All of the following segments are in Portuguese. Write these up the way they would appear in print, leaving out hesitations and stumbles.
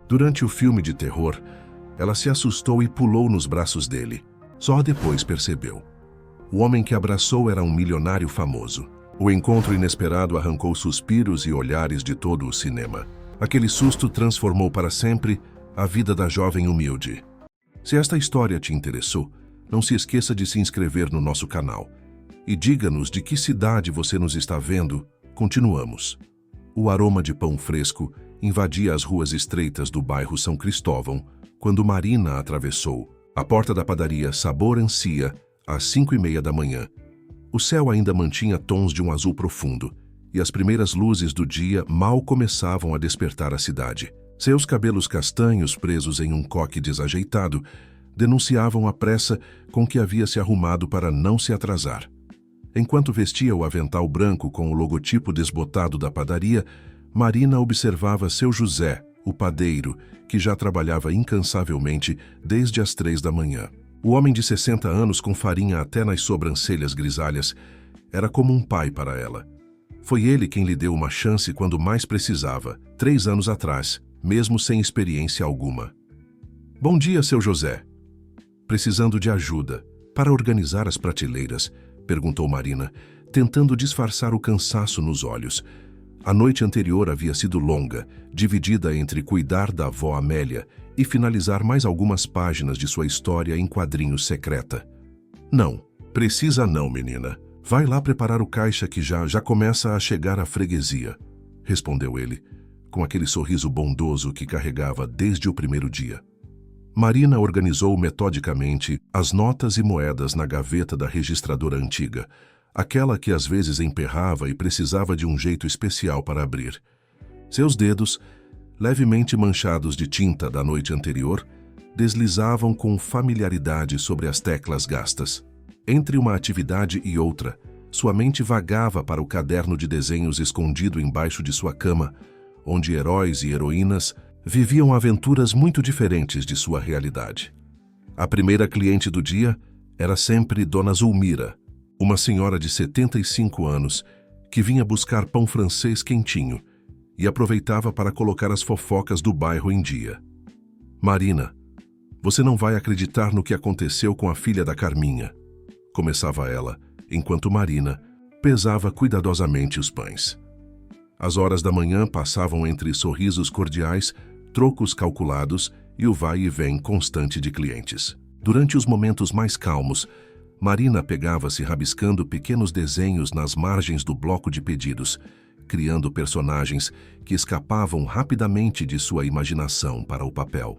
Durante o filme de terror, ela se assustou e pulou nos braços dele. Só depois percebeu. O homem que abraçou era um milionário famoso. O encontro inesperado arrancou suspiros e olhares de todo o cinema. Aquele susto transformou para sempre a vida da jovem humilde. Se esta história te interessou, não se esqueça de se inscrever no nosso canal. E diga-nos de que cidade você nos está vendo. Continuamos. O aroma de pão fresco invadia as ruas estreitas do bairro São Cristóvão quando Marina atravessou a porta da padaria Sabor Ancia às 5:30 da manhã. O céu ainda mantinha tons de um azul profundo e as primeiras luzes do dia mal começavam a despertar a cidade. Seus cabelos castanhos presos em um coque desajeitado denunciavam a pressa com que havia se arrumado para não se atrasar. Enquanto vestia o avental branco com o logotipo desbotado da padaria, Marina observava seu José, o padeiro, que já trabalhava incansavelmente desde as 3 da manhã. O homem de 60 anos, com farinha até nas sobrancelhas grisalhas, era como um pai para ela. Foi ele quem lhe deu uma chance quando mais precisava, 3 anos atrás, mesmo sem experiência alguma. Bom dia, seu José. Precisando de ajuda para organizar as prateleiras, perguntou Marina, tentando disfarçar o cansaço nos olhos. A noite anterior havia sido longa, dividida entre cuidar da avó Amélia e finalizar mais algumas páginas de sua história em quadrinhos secreta. Não, precisa não, menina. Vai lá preparar o caixa que já começa a chegar à freguesia, respondeu ele, com aquele sorriso bondoso que carregava desde o primeiro dia. Marina organizou metodicamente as notas e moedas na gaveta da registradora antiga, aquela que às vezes emperrava e precisava de um jeito especial para abrir. Seus dedos, levemente manchados de tinta da noite anterior, deslizavam com familiaridade sobre as teclas gastas. Entre uma atividade e outra, sua mente vagava para o caderno de desenhos escondido embaixo de sua cama, onde heróis e heroínas viviam aventuras muito diferentes de sua realidade. A primeira cliente do dia era sempre Dona Zulmira, uma senhora de 75 anos que vinha buscar pão francês quentinho e aproveitava para colocar as fofocas do bairro em dia. Marina, você não vai acreditar no que aconteceu com a filha da Carminha, começava ela, enquanto Marina pesava cuidadosamente os pães. As horas da manhã passavam entre sorrisos cordiais, trocos calculados e o vai e vem constante de clientes. Durante os momentos mais calmos, Marina pegava-se rabiscando pequenos desenhos nas margens do bloco de pedidos, criando personagens que escapavam rapidamente de sua imaginação para o papel.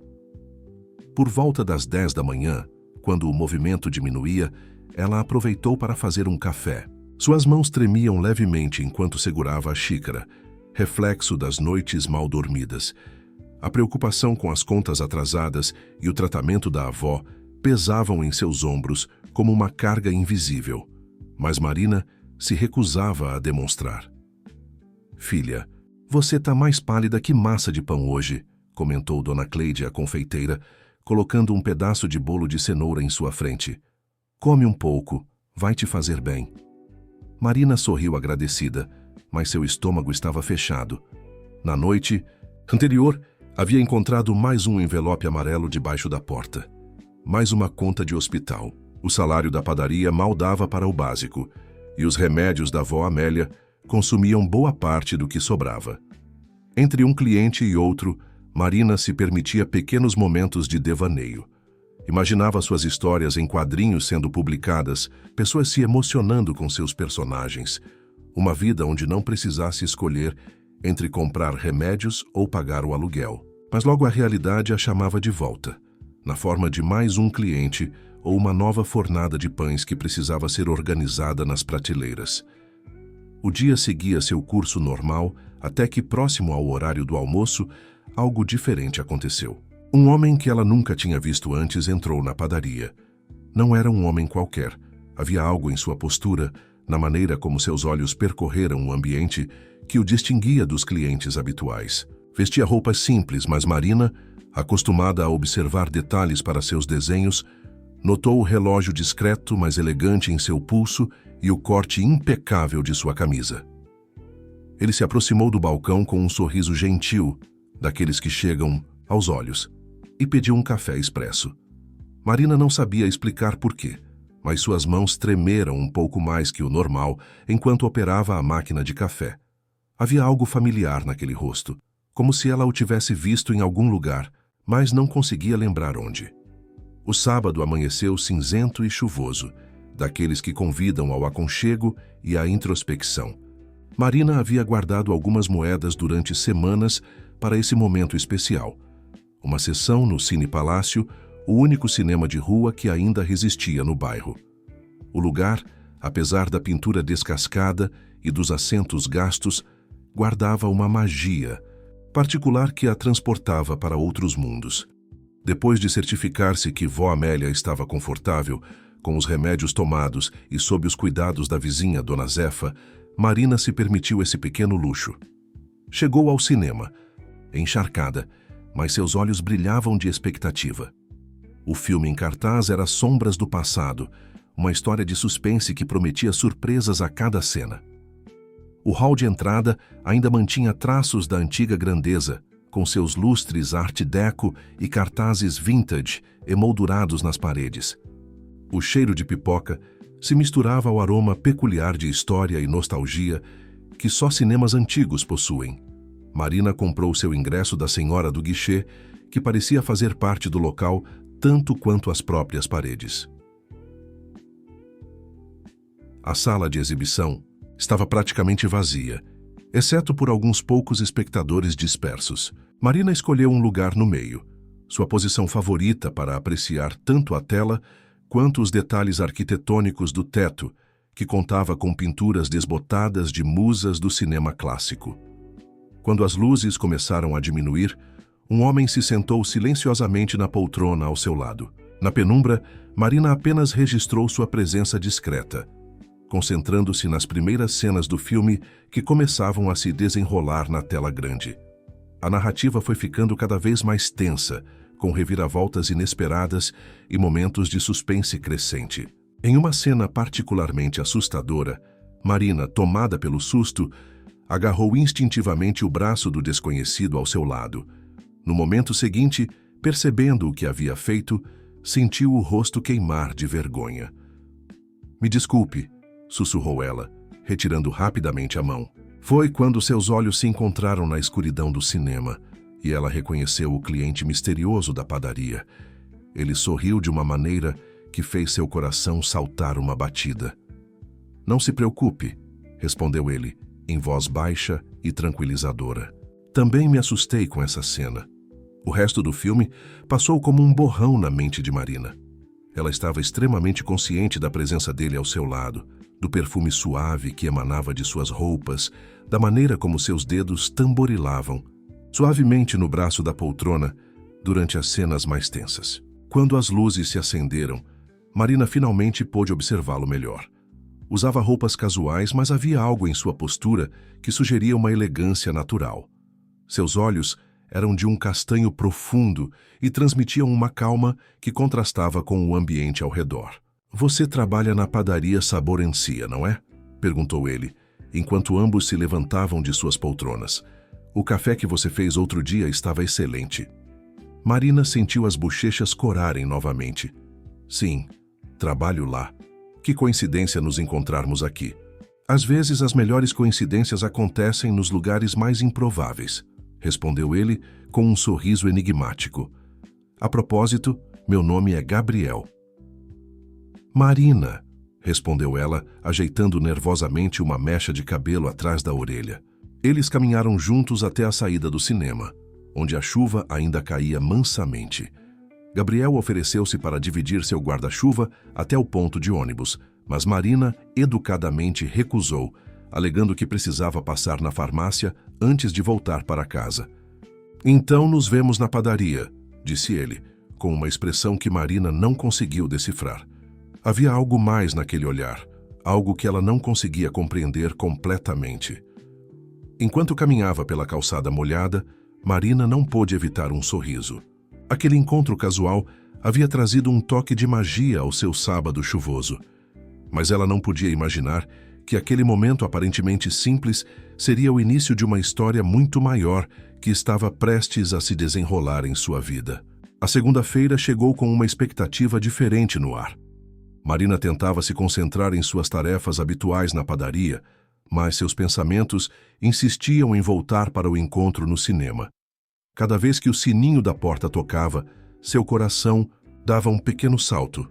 Por volta das 10 da manhã, quando o movimento diminuía, ela aproveitou para fazer um café. Suas mãos tremiam levemente enquanto segurava a xícara, reflexo das noites mal dormidas. A preocupação com as contas atrasadas e o tratamento da avó pesavam em seus ombros como uma carga invisível, mas Marina se recusava a demonstrar. Filha, você tá mais pálida que massa de pão hoje, comentou Dona Cleide, a confeiteira, colocando um pedaço de bolo de cenoura em sua frente. Come um pouco, vai te fazer bem. Marina sorriu agradecida, mas seu estômago estava fechado. Na noite anterior, havia encontrado mais um envelope amarelo debaixo da porta. Mais uma conta de hospital. O salário da padaria mal dava para o básico, e os remédios da avó Amélia consumiam boa parte do que sobrava. Entre um cliente e outro, Marina se permitia pequenos momentos de devaneio. Imaginava suas histórias em quadrinhos sendo publicadas, pessoas se emocionando com seus personagens. Uma vida onde não precisasse escolher entre comprar remédios ou pagar o aluguel. Mas logo a realidade a chamava de volta, na forma de mais um cliente ou uma nova fornada de pães que precisava ser organizada nas prateleiras. O dia seguia seu curso normal, até que, próximo ao horário do almoço, algo diferente aconteceu. Um homem que ela nunca tinha visto antes entrou na padaria. Não era um homem qualquer. Havia algo em sua postura, na maneira como seus olhos percorreram o ambiente, que o distinguia dos clientes habituais. Vestia roupas simples, mas Marina, acostumada a observar detalhes para seus desenhos, notou o relógio discreto, mas elegante em seu pulso e o corte impecável de sua camisa. Ele se aproximou do balcão com um sorriso gentil, daqueles que chegam aos olhos, e pediu um café expresso. Marina não sabia explicar por quê, mas suas mãos tremeram um pouco mais que o normal enquanto operava a máquina de café. Havia algo familiar naquele rosto, como se ela o tivesse visto em algum lugar, mas não conseguia lembrar onde. O sábado amanheceu cinzento e chuvoso, daqueles que convidam ao aconchego e à introspecção. Marina havia guardado algumas moedas durante semanas para esse momento especial. Uma sessão no Cine Palácio, o único cinema de rua que ainda resistia no bairro. O lugar, apesar da pintura descascada e dos assentos gastos, guardava uma magia particular que a transportava para outros mundos. Depois de certificar-se que vó Amélia estava confortável, com os remédios tomados e sob os cuidados da vizinha Dona Zefa, Marina se permitiu esse pequeno luxo. Chegou ao cinema, encharcada, mas seus olhos brilhavam de expectativa. O filme em cartaz era Sombras do Passado, uma história de suspense que prometia surpresas a cada cena. O hall de entrada ainda mantinha traços da antiga grandeza, com seus lustres art deco e cartazes vintage emoldurados nas paredes. O cheiro de pipoca se misturava ao aroma peculiar de história e nostalgia que só cinemas antigos possuem. Marina comprou seu ingresso da senhora do guichê, que parecia fazer parte do local tanto quanto as próprias paredes. A sala de exibição estava praticamente vazia, exceto por alguns poucos espectadores dispersos. Marina escolheu um lugar no meio, sua posição favorita para apreciar tanto a tela quanto os detalhes arquitetônicos do teto, que contava com pinturas desbotadas de musas do cinema clássico. Quando as luzes começaram a diminuir, um homem se sentou silenciosamente na poltrona ao seu lado. Na penumbra, Marina apenas registrou sua presença discreta, concentrando-se nas primeiras cenas do filme que começavam a se desenrolar na tela grande. A narrativa foi ficando cada vez mais tensa, com reviravoltas inesperadas e momentos de suspense crescente. Em uma cena particularmente assustadora, Marina, tomada pelo susto, agarrou instintivamente o braço do desconhecido ao seu lado. No momento seguinte, percebendo o que havia feito, sentiu o rosto queimar de vergonha. "Me desculpe", sussurrou ela, retirando rapidamente a mão. Foi quando seus olhos se encontraram na escuridão do cinema e ela reconheceu o cliente misterioso da padaria. Ele sorriu de uma maneira que fez seu coração saltar uma batida. "Não se preocupe", respondeu ele, em voz baixa e tranquilizadora. Também me assustei com essa cena. O resto do filme passou como um borrão na mente de Marina. Ela estava extremamente consciente da presença dele ao seu lado, do perfume suave que emanava de suas roupas, da maneira como seus dedos tamborilavam suavemente no braço da poltrona durante as cenas mais tensas. Quando as luzes se acenderam, Marina finalmente pôde observá-lo melhor. Usava roupas casuais, mas havia algo em sua postura que sugeria uma elegância natural. Seus olhos eram de um castanho profundo e transmitiam uma calma que contrastava com o ambiente ao redor. "Você trabalha na padaria Saborencia, não é?", perguntou ele, enquanto ambos se levantavam de suas poltronas. "O café que você fez outro dia estava excelente." Marina sentiu as bochechas corarem novamente. "Sim, trabalho lá. Que coincidência nos encontrarmos aqui. Às vezes as melhores coincidências acontecem nos lugares mais improváveis", respondeu ele com um sorriso enigmático. "A propósito, meu nome é Gabriel." "Marina", respondeu ela, ajeitando nervosamente uma mecha de cabelo atrás da orelha. Eles caminharam juntos até a saída do cinema, onde a chuva ainda caía mansamente. Gabriel ofereceu-se para dividir seu guarda-chuva até o ponto de ônibus, mas Marina educadamente recusou, alegando que precisava passar na farmácia antes de voltar para casa. "Então nos vemos na padaria", disse ele, com uma expressão que Marina não conseguiu decifrar. Havia algo mais naquele olhar, algo que ela não conseguia compreender completamente. Enquanto caminhava pela calçada molhada, Marina não pôde evitar um sorriso. Aquele encontro casual havia trazido um toque de magia ao seu sábado chuvoso. Mas ela não podia imaginar que aquele momento aparentemente simples seria o início de uma história muito maior que estava prestes a se desenrolar em sua vida. A segunda-feira chegou com uma expectativa diferente no ar. Marina tentava se concentrar em suas tarefas habituais na padaria, mas seus pensamentos insistiam em voltar para o encontro no cinema. Cada vez que o sininho da porta tocava, seu coração dava um pequeno salto,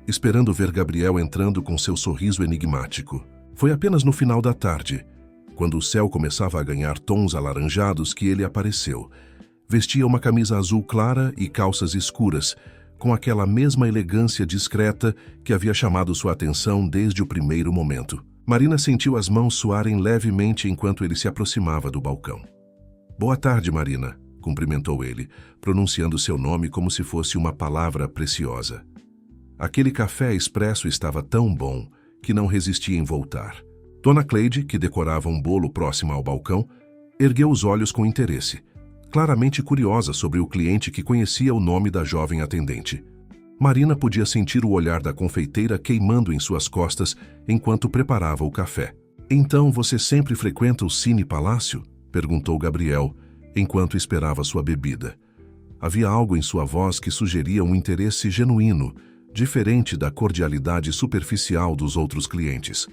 esperando ver Gabriel entrando com seu sorriso enigmático. Foi apenas no final da tarde, quando o céu começava a ganhar tons alaranjados, que ele apareceu. Vestia uma camisa azul clara e calças escuras, com aquela mesma elegância discreta que havia chamado sua atenção desde o primeiro momento. Marina sentiu as mãos suarem levemente enquanto ele se aproximava do balcão. "Boa tarde, Marina", cumprimentou ele, pronunciando seu nome como se fosse uma palavra preciosa. Aquele café expresso estava tão bom que não resistia em voltar. Dona Cleide, que decorava um bolo próximo ao balcão, ergueu os olhos com interesse, claramente curiosa sobre o cliente que conhecia o nome da jovem atendente. Marina podia sentir o olhar da confeiteira queimando em suas costas enquanto preparava o café. "Então você sempre frequenta o Cine Palácio?", perguntou Gabriel, enquanto esperava sua bebida. Havia algo em sua voz que sugeria um interesse genuíno, diferente da cordialidade superficial dos outros clientes.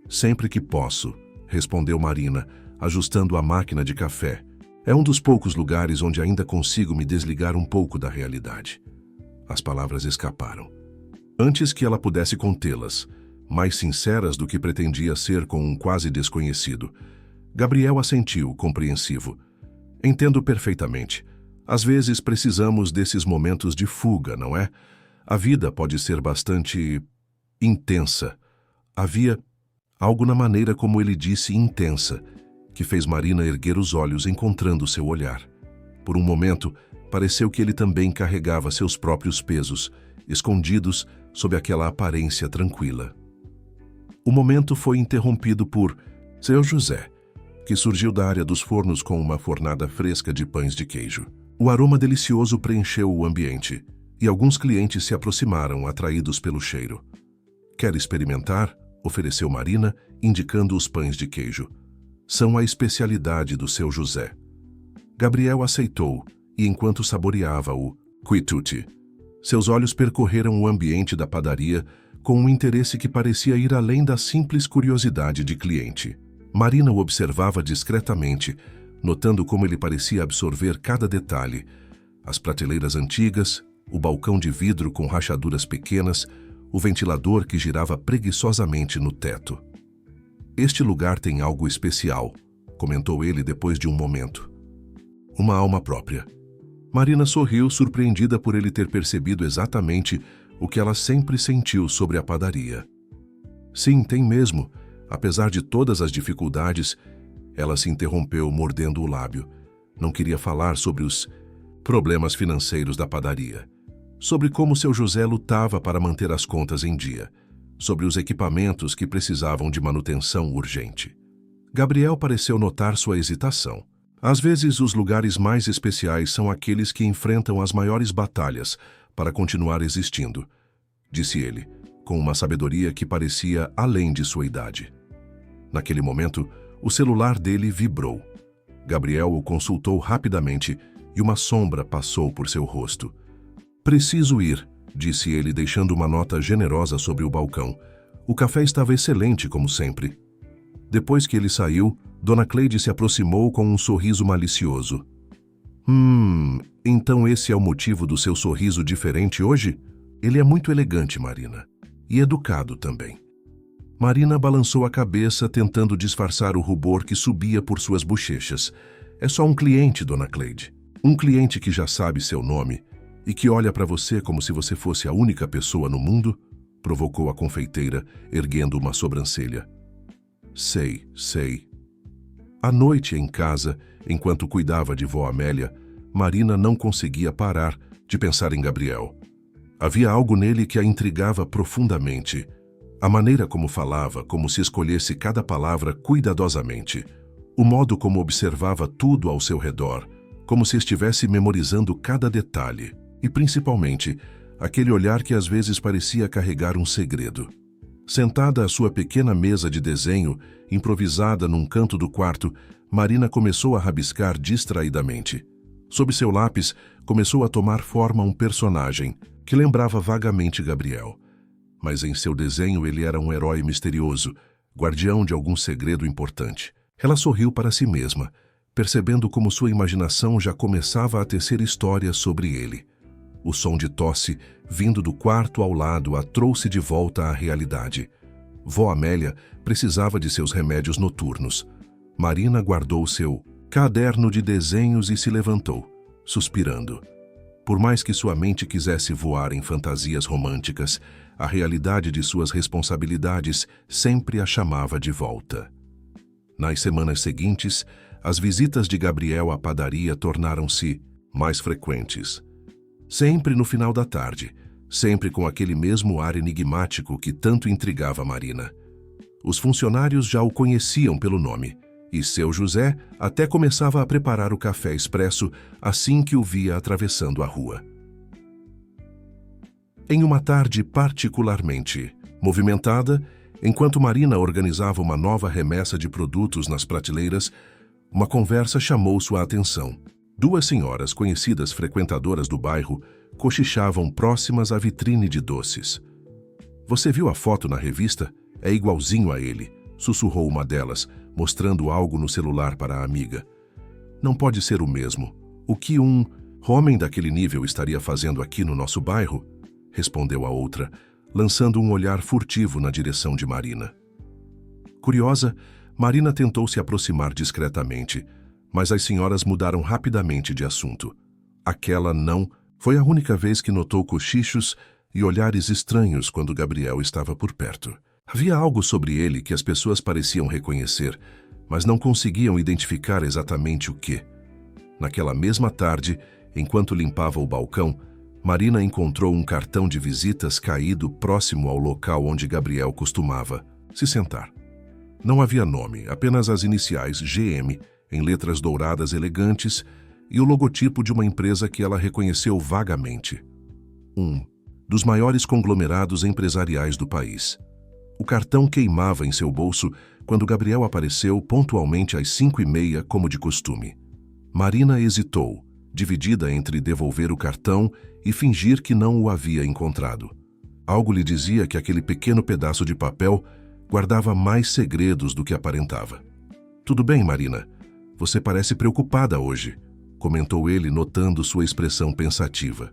"Sempre que posso", respondeu Marina, ajustando a máquina de café. "É um dos poucos lugares onde ainda consigo me desligar um pouco da realidade." As palavras escaparam. Antes que ela pudesse contê-las, mais sinceras do que pretendia ser com um quase desconhecido, Gabriel assentiu, compreensivo. "Entendo perfeitamente. Às vezes precisamos desses momentos de fuga, não é? A vida pode ser bastante intensa." Havia algo na maneira como ele disse intensa, que fez Marina erguer os olhos encontrando seu olhar. Por um momento, pareceu que ele também carregava seus próprios pesos, escondidos sob aquela aparência tranquila. O momento foi interrompido por seu José, que surgiu da área dos fornos com uma fornada fresca de pães de queijo. O aroma delicioso preencheu o ambiente, e alguns clientes se aproximaram, atraídos pelo cheiro. "Quer experimentar?", ofereceu Marina, indicando os pães de queijo. "São a especialidade do seu José." Gabriel aceitou, e enquanto saboreava o quitute, seus olhos percorreram o ambiente da padaria com um interesse que parecia ir além da simples curiosidade de cliente. Marina o observava discretamente, notando como ele parecia absorver cada detalhe: as prateleiras antigas, o balcão de vidro com rachaduras pequenas, o ventilador que girava preguiçosamente no teto. "Este lugar tem algo especial", comentou ele depois de um momento. "Uma alma própria." Marina sorriu, surpreendida por ele ter percebido exatamente o que ela sempre sentiu sobre a padaria. "Sim, tem mesmo. Apesar de todas as dificuldades." Ela se interrompeu, mordendo o lábio. Não queria falar sobre os problemas financeiros da padaria, sobre como seu José lutava para manter as contas em dia, sobre os equipamentos que precisavam de manutenção urgente. Gabriel pareceu notar sua hesitação. "Às vezes, os lugares mais especiais são aqueles que enfrentam as maiores batalhas para continuar existindo", disse ele, com uma sabedoria que parecia além de sua idade. Naquele momento, o celular dele vibrou. Gabriel o consultou rapidamente e uma sombra passou por seu rosto. "Preciso ir", disse ele, deixando uma nota generosa sobre o balcão. O café estava excelente, como sempre. Depois que ele saiu, Dona Cleide se aproximou com um sorriso malicioso. Então esse é o motivo do seu sorriso diferente hoje? Ele é muito elegante, Marina. E educado também." Marina balançou a cabeça, tentando disfarçar o rubor que subia por suas bochechas. "É só um cliente, Dona Cleide. Um cliente que já sabe seu nome e que olha para você como se você fosse a única pessoa no mundo?", provocou a confeiteira, erguendo uma sobrancelha. Sei. À noite, em casa, enquanto cuidava de vó Amélia, Marina não conseguia parar de pensar em Gabriel. Havia algo nele que a intrigava profundamente. A maneira como falava, como se escolhesse cada palavra cuidadosamente. O modo como observava tudo ao seu redor, como se estivesse memorizando cada detalhe. E, principalmente, aquele olhar que às vezes parecia carregar um segredo. Sentada à sua pequena mesa de desenho, improvisada num canto do quarto, Marina começou a rabiscar distraidamente. Sob seu lápis, começou a tomar forma um personagem que lembrava vagamente Gabriel. Mas em seu desenho ele era um herói misterioso, guardião de algum segredo importante. Ela sorriu para si mesma, percebendo como sua imaginação já começava a tecer histórias sobre ele. O som de tosse, vindo do quarto ao lado, a trouxe de volta à realidade. Vó Amélia precisava de seus remédios noturnos. Marina guardou seu caderno de desenhos e se levantou, suspirando. Por mais que sua mente quisesse voar em fantasias românticas, a realidade de suas responsabilidades sempre a chamava de volta. Nas semanas seguintes, as visitas de Gabriel à padaria tornaram-se mais frequentes. Sempre no final da tarde, sempre com aquele mesmo ar enigmático que tanto intrigava Marina. Os funcionários já o conheciam pelo nome, e seu José até começava a preparar o café expresso assim que o via atravessando a rua. Em uma tarde particularmente movimentada, enquanto Marina organizava uma nova remessa de produtos nas prateleiras, uma conversa chamou sua atenção. Duas senhoras conhecidas frequentadoras do bairro cochichavam próximas à vitrine de doces. "Você viu a foto na revista? É igualzinho a ele", sussurrou uma delas, mostrando algo no celular para a amiga. "Não pode ser o mesmo. O que um homem daquele nível estaria fazendo aqui no nosso bairro?", respondeu a outra, lançando um olhar furtivo na direção de Marina. Curiosa, Marina tentou se aproximar discretamente, mas as senhoras mudaram rapidamente de assunto. Aquela não foi a única vez que notou cochichos e olhares estranhos quando Gabriel estava por perto. Havia algo sobre ele que as pessoas pareciam reconhecer, mas não conseguiam identificar exatamente o que. Naquela mesma tarde, enquanto limpava o balcão, Marina encontrou um cartão de visitas caído próximo ao local onde Gabriel costumava se sentar. Não havia nome, apenas as iniciais GM, em letras douradas elegantes, e o logotipo de uma empresa que ela reconheceu vagamente. Um dos maiores conglomerados empresariais do país. O cartão queimava em seu bolso quando Gabriel apareceu pontualmente às 5h30, como de costume. Marina hesitou, dividida entre devolver o cartão e fingir que não o havia encontrado. Algo lhe dizia que aquele pequeno pedaço de papel guardava mais segredos do que aparentava. "Tudo bem, Marina? Você parece preocupada hoje", comentou ele, notando sua expressão pensativa.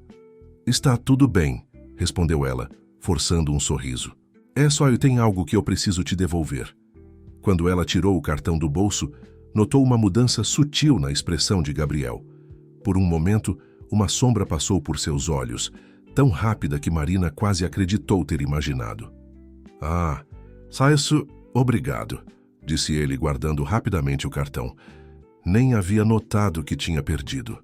"Está tudo bem", respondeu ela, forçando um sorriso. "É só eu tenho algo que eu preciso te devolver." Quando ela tirou o cartão do bolso, notou uma mudança sutil na expressão de Gabriel. Por um momento, uma sombra passou por seus olhos, tão rápida que Marina quase acreditou ter imaginado. "Ah, isso, obrigado", disse ele, guardando rapidamente o cartão. Nem havia notado que tinha perdido.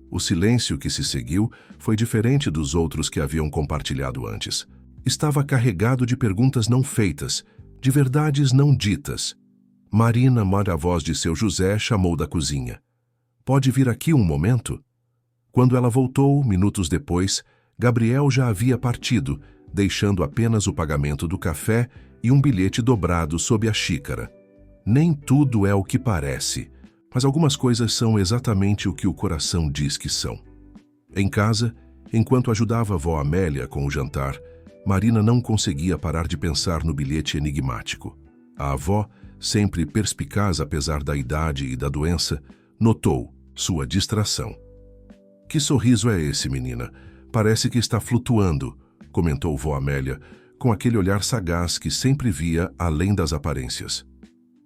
O silêncio que se seguiu foi diferente dos outros que haviam compartilhado antes. Estava carregado de perguntas não feitas, de verdades não ditas. Marina, a voz de seu José, chamou da cozinha. "Pode vir aqui um momento?" Quando ela voltou, minutos depois, Gabriel já havia partido, deixando apenas o pagamento do café e um bilhete dobrado sob a xícara. Nem tudo é o que parece, mas algumas coisas são exatamente o que o coração diz que são. Em casa, enquanto ajudava a vó Amélia com o jantar, Marina não conseguia parar de pensar no bilhete enigmático. A avó, sempre perspicaz apesar da idade e da doença, notou sua distração. "Que sorriso é esse, menina? Parece que está flutuando", comentou vó Amélia, com aquele olhar sagaz que sempre via além das aparências.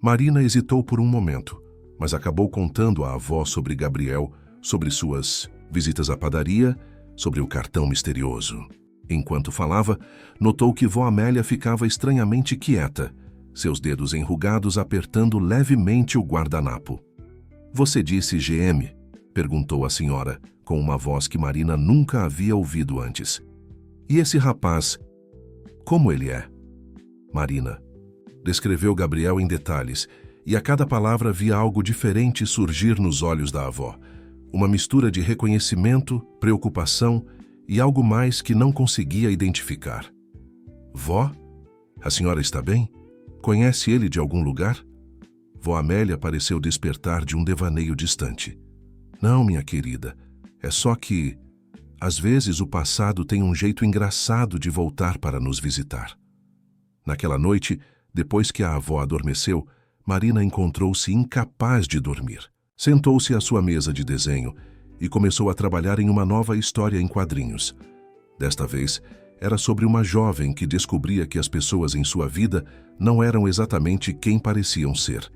Marina hesitou por um momento, mas acabou contando à avó sobre Gabriel, sobre suas visitas à padaria, sobre o cartão misterioso. Enquanto falava, notou que vó Amélia ficava estranhamente quieta, seus dedos enrugados apertando levemente o guardanapo. "Você disse GM?", perguntou a senhora, com uma voz que Marina nunca havia ouvido antes. "E esse rapaz, como ele é?" Marina descreveu Gabriel em detalhes, e a cada palavra via algo diferente surgir nos olhos da avó. Uma mistura de reconhecimento, preocupação e algo mais que não conseguia identificar. "Vó, a senhora está bem? Conhece ele de algum lugar?" Vó Amélia pareceu despertar de um devaneio distante. Não, minha querida, é só que, às vezes, o passado tem um jeito engraçado de voltar para nos visitar. Naquela noite, depois que a avó adormeceu, Marina encontrou-se incapaz de dormir. Sentou-se à sua mesa de desenho e começou a trabalhar em uma nova história em quadrinhos. Desta vez, era sobre uma jovem que descobria que as pessoas em sua vida não eram exatamente quem pareciam ser.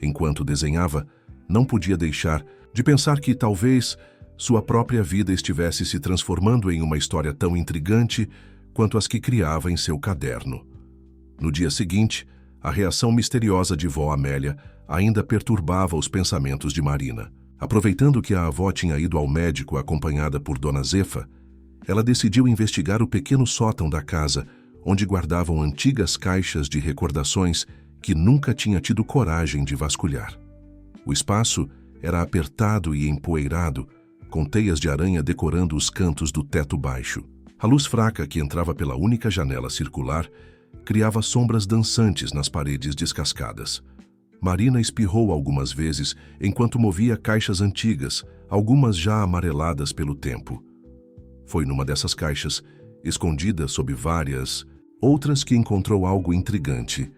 Enquanto desenhava, não podia deixar de pensar que talvez sua própria vida estivesse se transformando em uma história tão intrigante quanto as que criava em seu caderno. No dia seguinte, a reação misteriosa de vó Amélia ainda perturbava os pensamentos de Marina. Aproveitando que a avó tinha ido ao médico acompanhada por Dona Zefa, ela decidiu investigar o pequeno sótão da casa, onde guardavam antigas caixas de recordações que nunca tinha tido coragem de vasculhar. O espaço era apertado e empoeirado, com teias de aranha decorando os cantos do teto baixo. A luz fraca que entrava pela única janela circular criava sombras dançantes nas paredes descascadas. Marina espirrou algumas vezes enquanto movia caixas antigas, algumas já amareladas pelo tempo. Foi numa dessas caixas, escondida sob várias outras, que encontrou algo intrigante.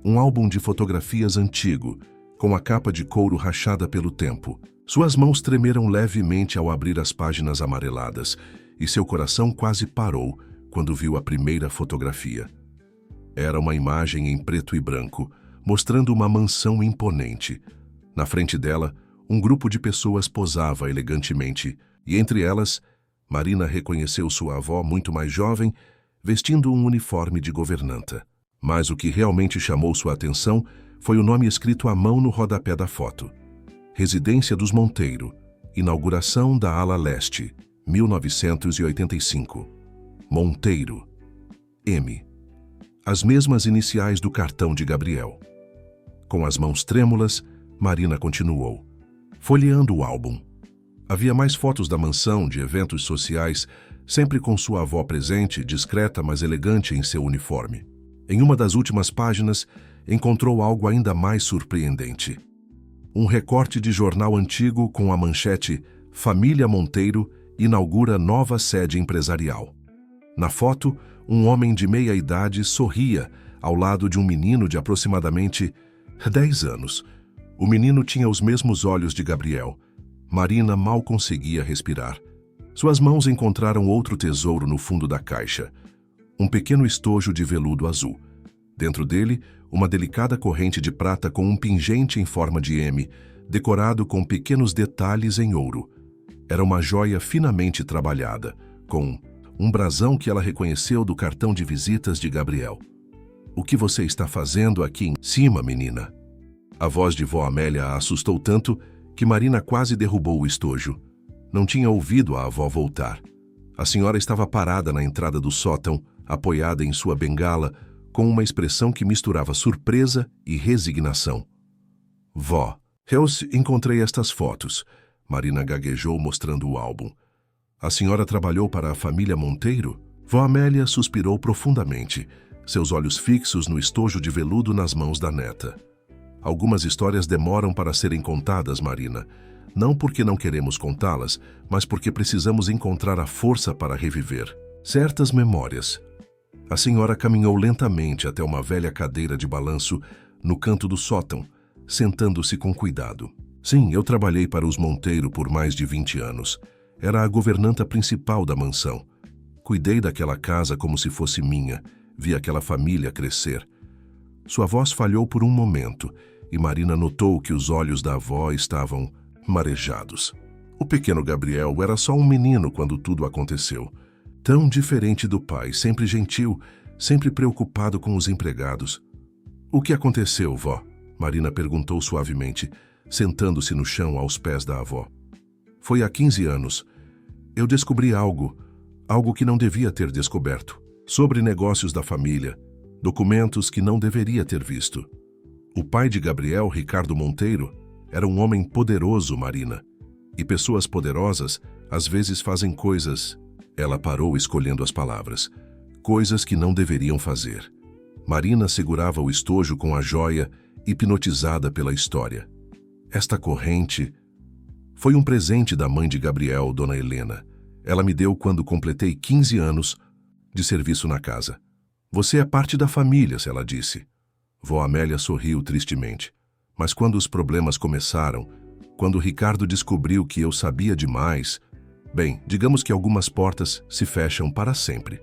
Um álbum de fotografias antigo, com a capa de couro rachada pelo tempo. Suas mãos tremeram levemente ao abrir as páginas amareladas, e seu coração quase parou quando viu a primeira fotografia. Era uma imagem em preto e branco, mostrando uma mansão imponente. Na frente dela, um grupo de pessoas posava elegantemente, e entre elas, Marina reconheceu sua avó muito mais jovem, vestindo um uniforme de governanta. Mas o que realmente chamou sua atenção foi o nome escrito à mão no rodapé da foto. Residência dos Monteiro, inauguração da ala leste, 1985. Monteiro. M. As mesmas iniciais do cartão de Gabriel. Com as mãos trêmulas, Marina continuou, folheando o álbum. Havia mais fotos da mansão, de eventos sociais, sempre com sua avó presente, discreta mas elegante em seu uniforme. Em uma das últimas páginas, encontrou algo ainda mais surpreendente. Um recorte de jornal antigo com a manchete Família Monteiro inaugura nova sede empresarial. Na foto, um homem de meia idade sorria ao lado de um menino de aproximadamente 10 anos. O menino tinha os mesmos olhos de Gabriel. Marina mal conseguia respirar. Suas mãos encontraram outro tesouro no fundo da caixa. Um pequeno estojo de veludo azul. Dentro dele, uma delicada corrente de prata com um pingente em forma de M, decorado com pequenos detalhes em ouro. Era uma joia finamente trabalhada, com um brasão que ela reconheceu do cartão de visitas de Gabriel. "O que você está fazendo aqui em cima, menina?" A voz de vó Amélia a assustou tanto que Marina quase derrubou o estojo. Não tinha ouvido a avó voltar. A senhora estava parada na entrada do sótão, apoiada em sua bengala, com uma expressão que misturava surpresa e resignação. "Vó, eu encontrei estas fotos", Marina gaguejou mostrando o álbum. "A senhora trabalhou para a família Monteiro?" Vó Amélia suspirou profundamente, seus olhos fixos no estojo de veludo nas mãos da neta. "Algumas histórias demoram para serem contadas, Marina. Não porque não queremos contá-las, mas porque precisamos encontrar a força para reviver certas memórias." A senhora caminhou lentamente até uma velha cadeira de balanço no canto do sótão, sentando-se com cuidado. "Sim, eu trabalhei para os Monteiro por mais de 20 anos. Era a governanta principal da mansão. Cuidei daquela casa como se fosse minha, vi aquela família crescer." Sua voz falhou por um momento, e Marina notou que os olhos da avó estavam marejados. O pequeno Gabriel era só um menino quando tudo aconteceu. Tão diferente do pai, sempre gentil, sempre preocupado com os empregados. "O que aconteceu, vó?" Marina perguntou suavemente, sentando-se no chão aos pés da avó. "Foi há 15 anos. Eu descobri algo que não devia ter descoberto, sobre negócios da família, documentos que não deveria ter visto. O pai de Gabriel, Ricardo Monteiro, era um homem poderoso, Marina. E pessoas poderosas às vezes fazem coisas..." Ela parou escolhendo as palavras. "Coisas que não deveriam fazer." Marina segurava o estojo com a joia hipnotizada pela história. Esta corrente foi um presente da mãe de Gabriel, Dona Helena. Ela me deu quando completei 15 anos de serviço na casa. Você é parte da família, ela disse. Vó Amélia sorriu tristemente. Mas quando os problemas começaram, quando Ricardo descobriu que eu sabia demais, bem, digamos que algumas portas se fecham para sempre.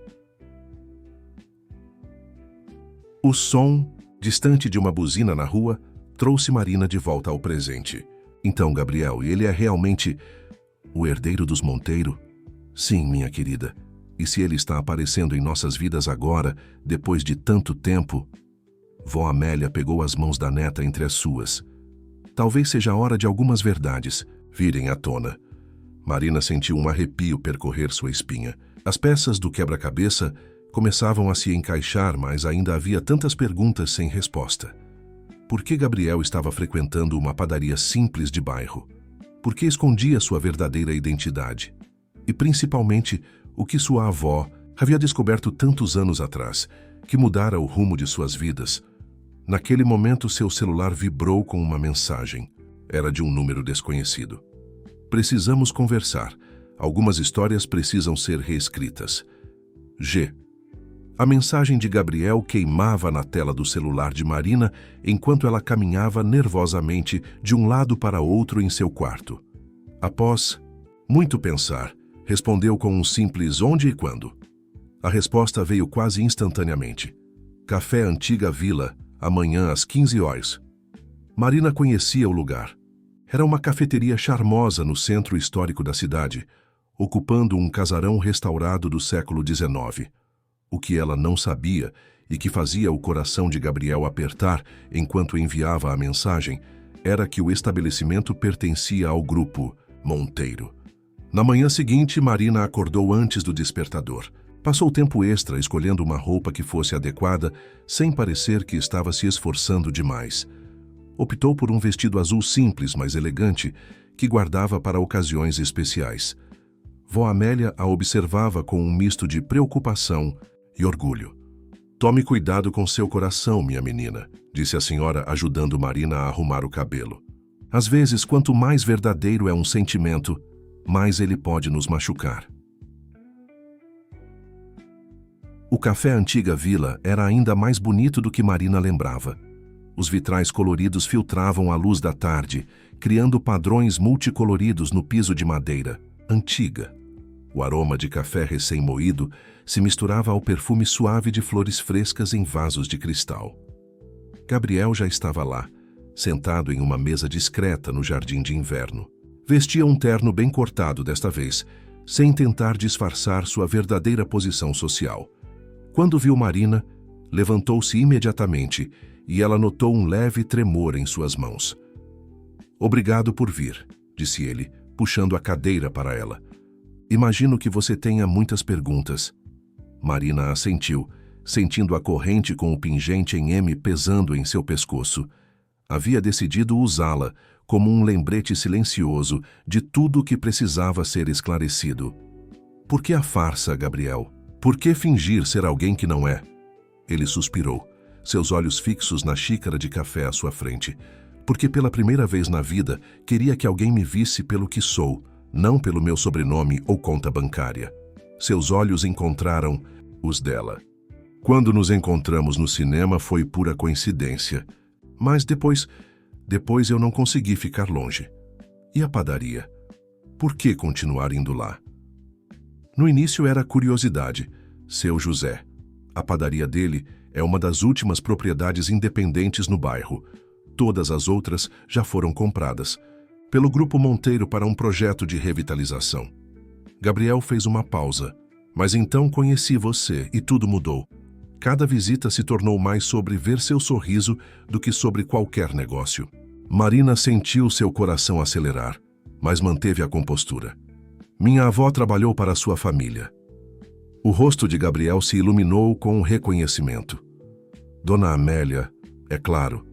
O som, distante de uma buzina na rua, trouxe Marina de volta ao presente. Então, Gabriel, ele é realmente o herdeiro dos Monteiro? Sim, minha querida. E se ele está aparecendo em nossas vidas agora, depois de tanto tempo? Vó Amélia pegou as mãos da neta entre as suas. Talvez seja a hora de algumas verdades virem à tona. Marina sentiu um arrepio percorrer sua espinha. As peças do quebra-cabeça começavam a se encaixar, mas ainda havia tantas perguntas sem resposta. Por que Gabriel estava frequentando uma padaria simples de bairro? Por que escondia sua verdadeira identidade? E principalmente, o que sua avó havia descoberto tantos anos atrás, que mudara o rumo de suas vidas. Naquele momento, seu celular vibrou com uma mensagem. Era de um número desconhecido. Precisamos conversar. Algumas histórias precisam ser reescritas. G. A mensagem de Gabriel queimava na tela do celular de Marina enquanto ela caminhava nervosamente de um lado para outro em seu quarto. Após muito pensar, respondeu com um simples onde e quando. A resposta veio quase instantaneamente. Café Antiga Vila, amanhã às 15 horas. Marina conhecia o lugar. Era uma cafeteria charmosa no centro histórico da cidade, ocupando um casarão restaurado do século XIX. O que ela não sabia e que fazia o coração de Gabriel apertar enquanto enviava a mensagem era que o estabelecimento pertencia ao grupo Monteiro. Na manhã seguinte, Marina acordou antes do despertador. Passou tempo extra escolhendo uma roupa que fosse adequada, sem parecer que estava se esforçando demais. Optou por um vestido azul simples, mas elegante, que guardava para ocasiões especiais. Vó Amélia a observava com um misto de preocupação e orgulho. Tome cuidado com seu coração, minha menina, disse a senhora, ajudando Marina a arrumar o cabelo. Às vezes, quanto mais verdadeiro é um sentimento, mais ele pode nos machucar. O café Antiga Vila era ainda mais bonito do que Marina lembrava. Os vitrais coloridos filtravam a luz da tarde, criando padrões multicoloridos no piso de madeira antiga. O aroma de café recém-moído se misturava ao perfume suave de flores frescas em vasos de cristal. Gabriel já estava lá, sentado em uma mesa discreta no jardim de inverno. Vestia um terno bem cortado desta vez, sem tentar disfarçar sua verdadeira posição social. Quando viu Marina, levantou-se imediatamente e ela notou um leve tremor em suas mãos. Obrigado por vir, disse ele, puxando a cadeira para ela. Imagino que você tenha muitas perguntas. Marina assentiu, sentindo a corrente com o pingente em M pesando em seu pescoço. Havia decidido usá-la como um lembrete silencioso de tudo o que precisava ser esclarecido. Por que a farsa, Gabriel? Por que fingir ser alguém que não é? Ele suspirou, seus olhos fixos na xícara de café à sua frente. Porque pela primeira vez na vida queria que alguém me visse pelo que sou, não pelo meu sobrenome ou conta bancária. Seus olhos encontraram os dela. Quando nos encontramos no cinema foi pura coincidência. Mas depois eu não consegui ficar longe. E a padaria? Por que continuar indo lá? No início era curiosidade. Seu José. A padaria dele é uma das últimas propriedades independentes no bairro. Todas as outras já foram compradas pelo Grupo Monteiro para um projeto de revitalização. Gabriel fez uma pausa. Mas então conheci você e tudo mudou. Cada visita se tornou mais sobre ver seu sorriso do que sobre qualquer negócio. Marina sentiu seu coração acelerar, mas manteve a compostura. Minha avó trabalhou para sua família. O rosto de Gabriel se iluminou com um reconhecimento. Dona Amélia, é claro.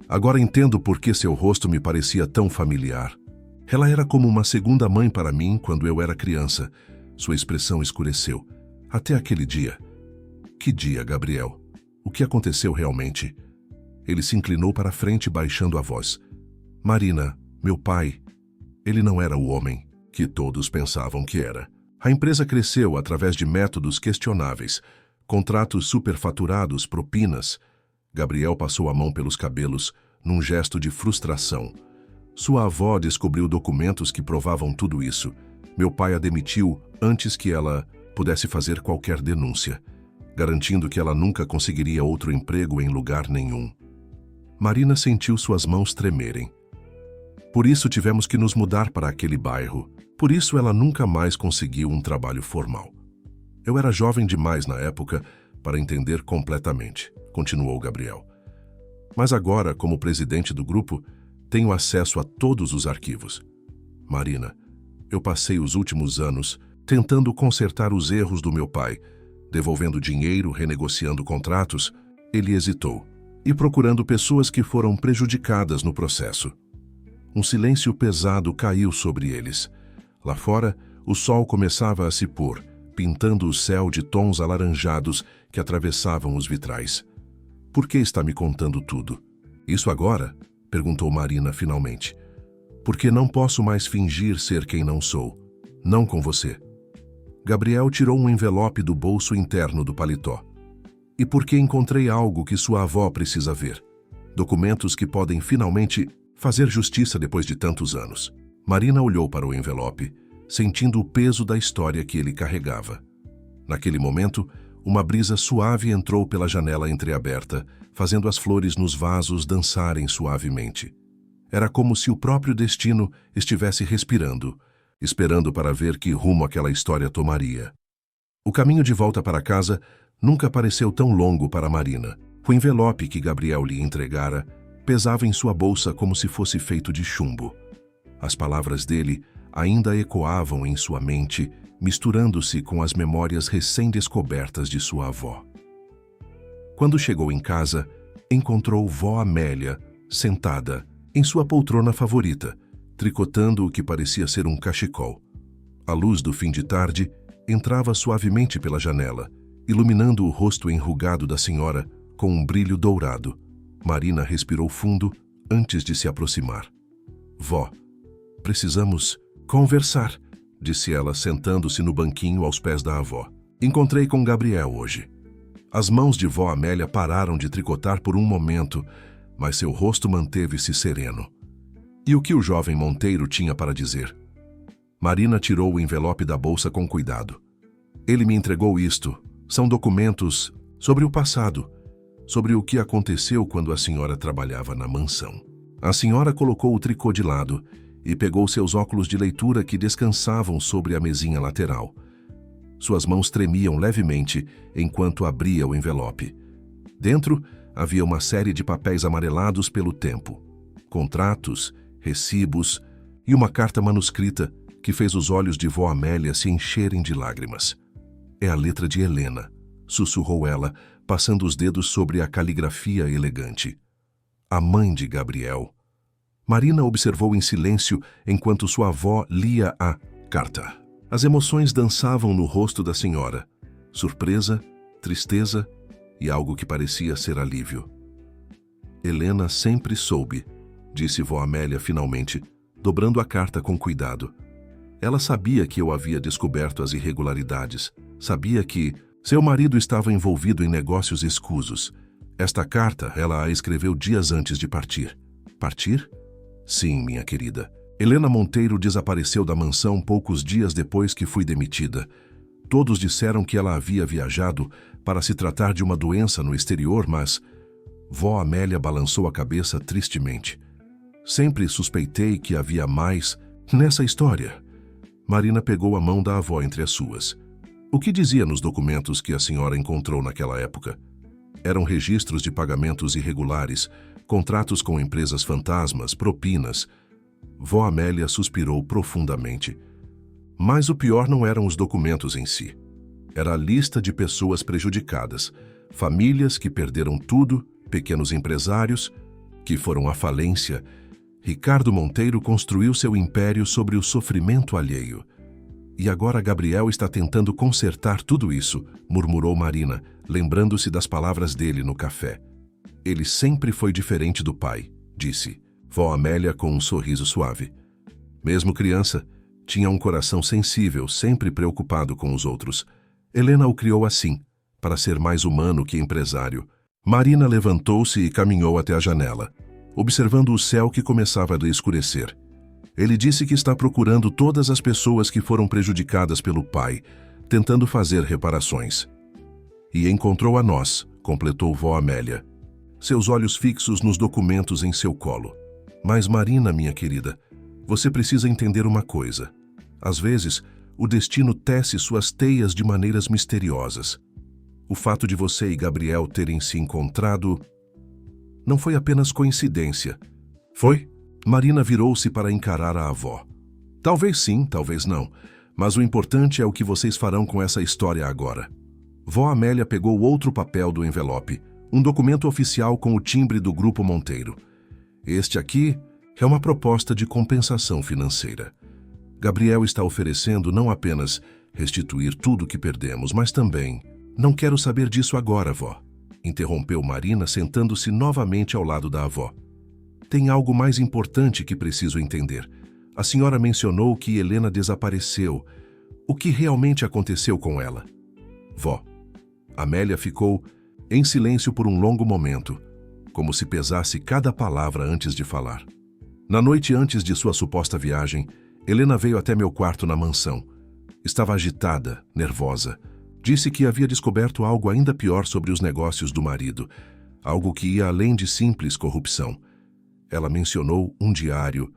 Agora entendo por que seu rosto me parecia tão familiar. Ela era como uma segunda mãe para mim quando eu era criança. Sua expressão escureceu. Até aquele dia. Que dia, Gabriel? O que aconteceu realmente? Ele se inclinou para a frente, baixando a voz. Marina, meu pai, ele não era o homem que todos pensavam que era. A empresa cresceu através de métodos questionáveis, contratos superfaturados, propinas. Gabriel passou a mão pelos cabelos, num gesto de frustração. Sua avó descobriu documentos que provavam tudo isso. Meu pai a demitiu antes que ela pudesse fazer qualquer denúncia, garantindo que ela nunca conseguiria outro emprego em lugar nenhum. Marina sentiu suas mãos tremerem. Por isso tivemos que nos mudar para aquele bairro. Por isso ela nunca mais conseguiu um trabalho formal. Eu era jovem demais na época para entender completamente, continuou Gabriel. Mas agora, como presidente do grupo, tenho acesso a todos os arquivos. Marina, eu passei os últimos anos tentando consertar os erros do meu pai, devolvendo dinheiro, renegociando contratos. Ele hesitou, e procurando pessoas que foram prejudicadas no processo. Um silêncio pesado caiu sobre eles. Lá fora, o sol começava a se pôr, pintando o céu de tons alaranjados que atravessavam os vitrais. Por que está me contando tudo? Isso agora? Perguntou Marina finalmente. Porque não posso mais fingir ser quem não sou. Não com você. Gabriel tirou um envelope do bolso interno do paletó. E porque encontrei algo que sua avó precisa ver. Documentos que podem finalmente fazer justiça depois de tantos anos. Marina olhou para o envelope, sentindo o peso da história que ele carregava. Naquele momento, uma brisa suave entrou pela janela entreaberta, fazendo as flores nos vasos dançarem suavemente. Era como se o próprio destino estivesse respirando, esperando para ver que rumo aquela história tomaria. O caminho de volta para casa nunca pareceu tão longo para Marina. O envelope que Gabriel lhe entregara pesava em sua bolsa como se fosse feito de chumbo. As palavras dele ainda ecoavam em sua mente, misturando-se com as memórias recém-descobertas de sua avó. Quando chegou em casa, encontrou vó Amélia sentada em sua poltrona favorita, tricotando o que parecia ser um cachecol. A luz do fim de tarde entrava suavemente pela janela, iluminando o rosto enrugado da senhora com um brilho dourado. Marina respirou fundo antes de se aproximar. Vó, precisamos conversar, disse ela, sentando-se no banquinho aos pés da avó. Encontrei com Gabriel hoje. As mãos de vó Amélia pararam de tricotar por um momento, mas seu rosto manteve-se sereno. E o que o jovem Monteiro tinha para dizer? Marina tirou o envelope da bolsa com cuidado. Ele me entregou isto. São documentos sobre o passado, sobre o que aconteceu quando a senhora trabalhava na mansão. A senhora colocou o tricô de lado e pegou seus óculos de leitura que descansavam sobre a mesinha lateral. Suas mãos tremiam levemente enquanto abria o envelope. Dentro havia uma série de papéis amarelados pelo tempo, contratos, recibos e uma carta manuscrita que fez os olhos de vó Amélia se encherem de lágrimas. É a letra de Helena, sussurrou ela, passando os dedos sobre a caligrafia elegante. A mãe de Gabriel. Marina observou em silêncio enquanto sua avó lia a carta. As emoções dançavam no rosto da senhora. Surpresa, tristeza e algo que parecia ser alívio. Helena sempre soube, disse vó Amélia finalmente, dobrando a carta com cuidado. Ela sabia que eu havia descoberto as irregularidades. Sabia que seu marido estava envolvido em negócios escusos. Esta carta ela a escreveu dias antes de partir. Partir? Sim, minha querida. Helena Monteiro desapareceu da mansão poucos dias depois que fui demitida. Todos disseram que ela havia viajado para se tratar de uma doença no exterior, mas vó Amélia balançou a cabeça tristemente. Sempre suspeitei que havia mais nessa história. Marina pegou a mão da avó entre as suas. O que dizia nos documentos que a senhora encontrou naquela época? Eram registros de pagamentos irregulares, contratos com empresas fantasmas, propinas. Vó Amélia suspirou profundamente. Mas o pior não eram os documentos em si. Era a lista de pessoas prejudicadas, famílias que perderam tudo, pequenos empresários que foram à falência. Ricardo Monteiro construiu seu império sobre o sofrimento alheio. E agora Gabriel está tentando consertar tudo isso, murmurou Marina, lembrando-se das palavras dele no café. Ele sempre foi diferente do pai, disse vó Amélia com um sorriso suave. Mesmo criança, tinha um coração sensível, sempre preocupado com os outros. Helena o criou assim, para ser mais humano que empresário. Marina levantou-se e caminhou até a janela, observando o céu que começava a escurecer. Ele disse que está procurando todas as pessoas que foram prejudicadas pelo pai, tentando fazer reparações. E encontrou a nós, completou vó Amélia, seus olhos fixos nos documentos em seu colo. Mas Marina, minha querida, você precisa entender uma coisa. Às vezes, o destino tece suas teias de maneiras misteriosas. O fato de você e Gabriel terem se encontrado não foi apenas coincidência. Foi? Marina virou-se para encarar a avó. Talvez sim, talvez não, mas o importante é o que vocês farão com essa história agora. Vó Amélia pegou outro papel do envelope, um documento oficial com o timbre do Grupo Monteiro. Este aqui é uma proposta de compensação financeira. Gabriel está oferecendo não apenas restituir tudo o que perdemos, mas também... Não quero saber disso agora, vó, interrompeu Marina, sentando-se novamente ao lado da avó. Tem algo mais importante que preciso entender. A senhora mencionou que Helena desapareceu. O que realmente aconteceu com ela? Vó. Amélia ficou em silêncio por um longo momento, como se pesasse cada palavra antes de falar. Na noite antes de sua suposta viagem, Helena veio até meu quarto na mansão. Estava agitada, nervosa. Disse que havia descoberto algo ainda pior sobre os negócios do marido, algo que ia além de simples corrupção. Ela mencionou um diário.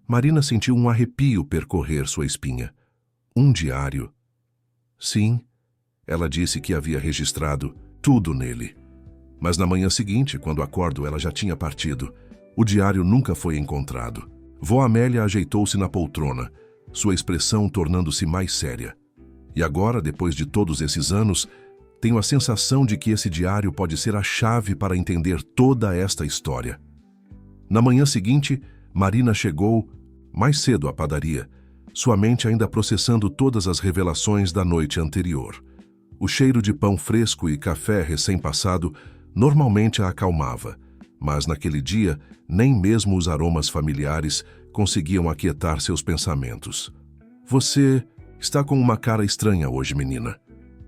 Marina sentiu um arrepio percorrer sua espinha. Um diário? Sim, ela disse que havia registrado tudo nele. Mas na manhã seguinte, quando acordo, ela já tinha partido. O diário nunca foi encontrado. Vó Amélia ajeitou-se na poltrona, sua expressão tornando-se mais séria. E agora, depois de todos esses anos, tenho a sensação de que esse diário pode ser a chave para entender toda esta história. Na manhã seguinte, Marina chegou mais cedo à padaria, sua mente ainda processando todas as revelações da noite anterior. O cheiro de pão fresco e café recém-passado normalmente a acalmava, mas naquele dia nem mesmo os aromas familiares conseguiam aquietar seus pensamentos. Você está com uma cara estranha hoje, menina,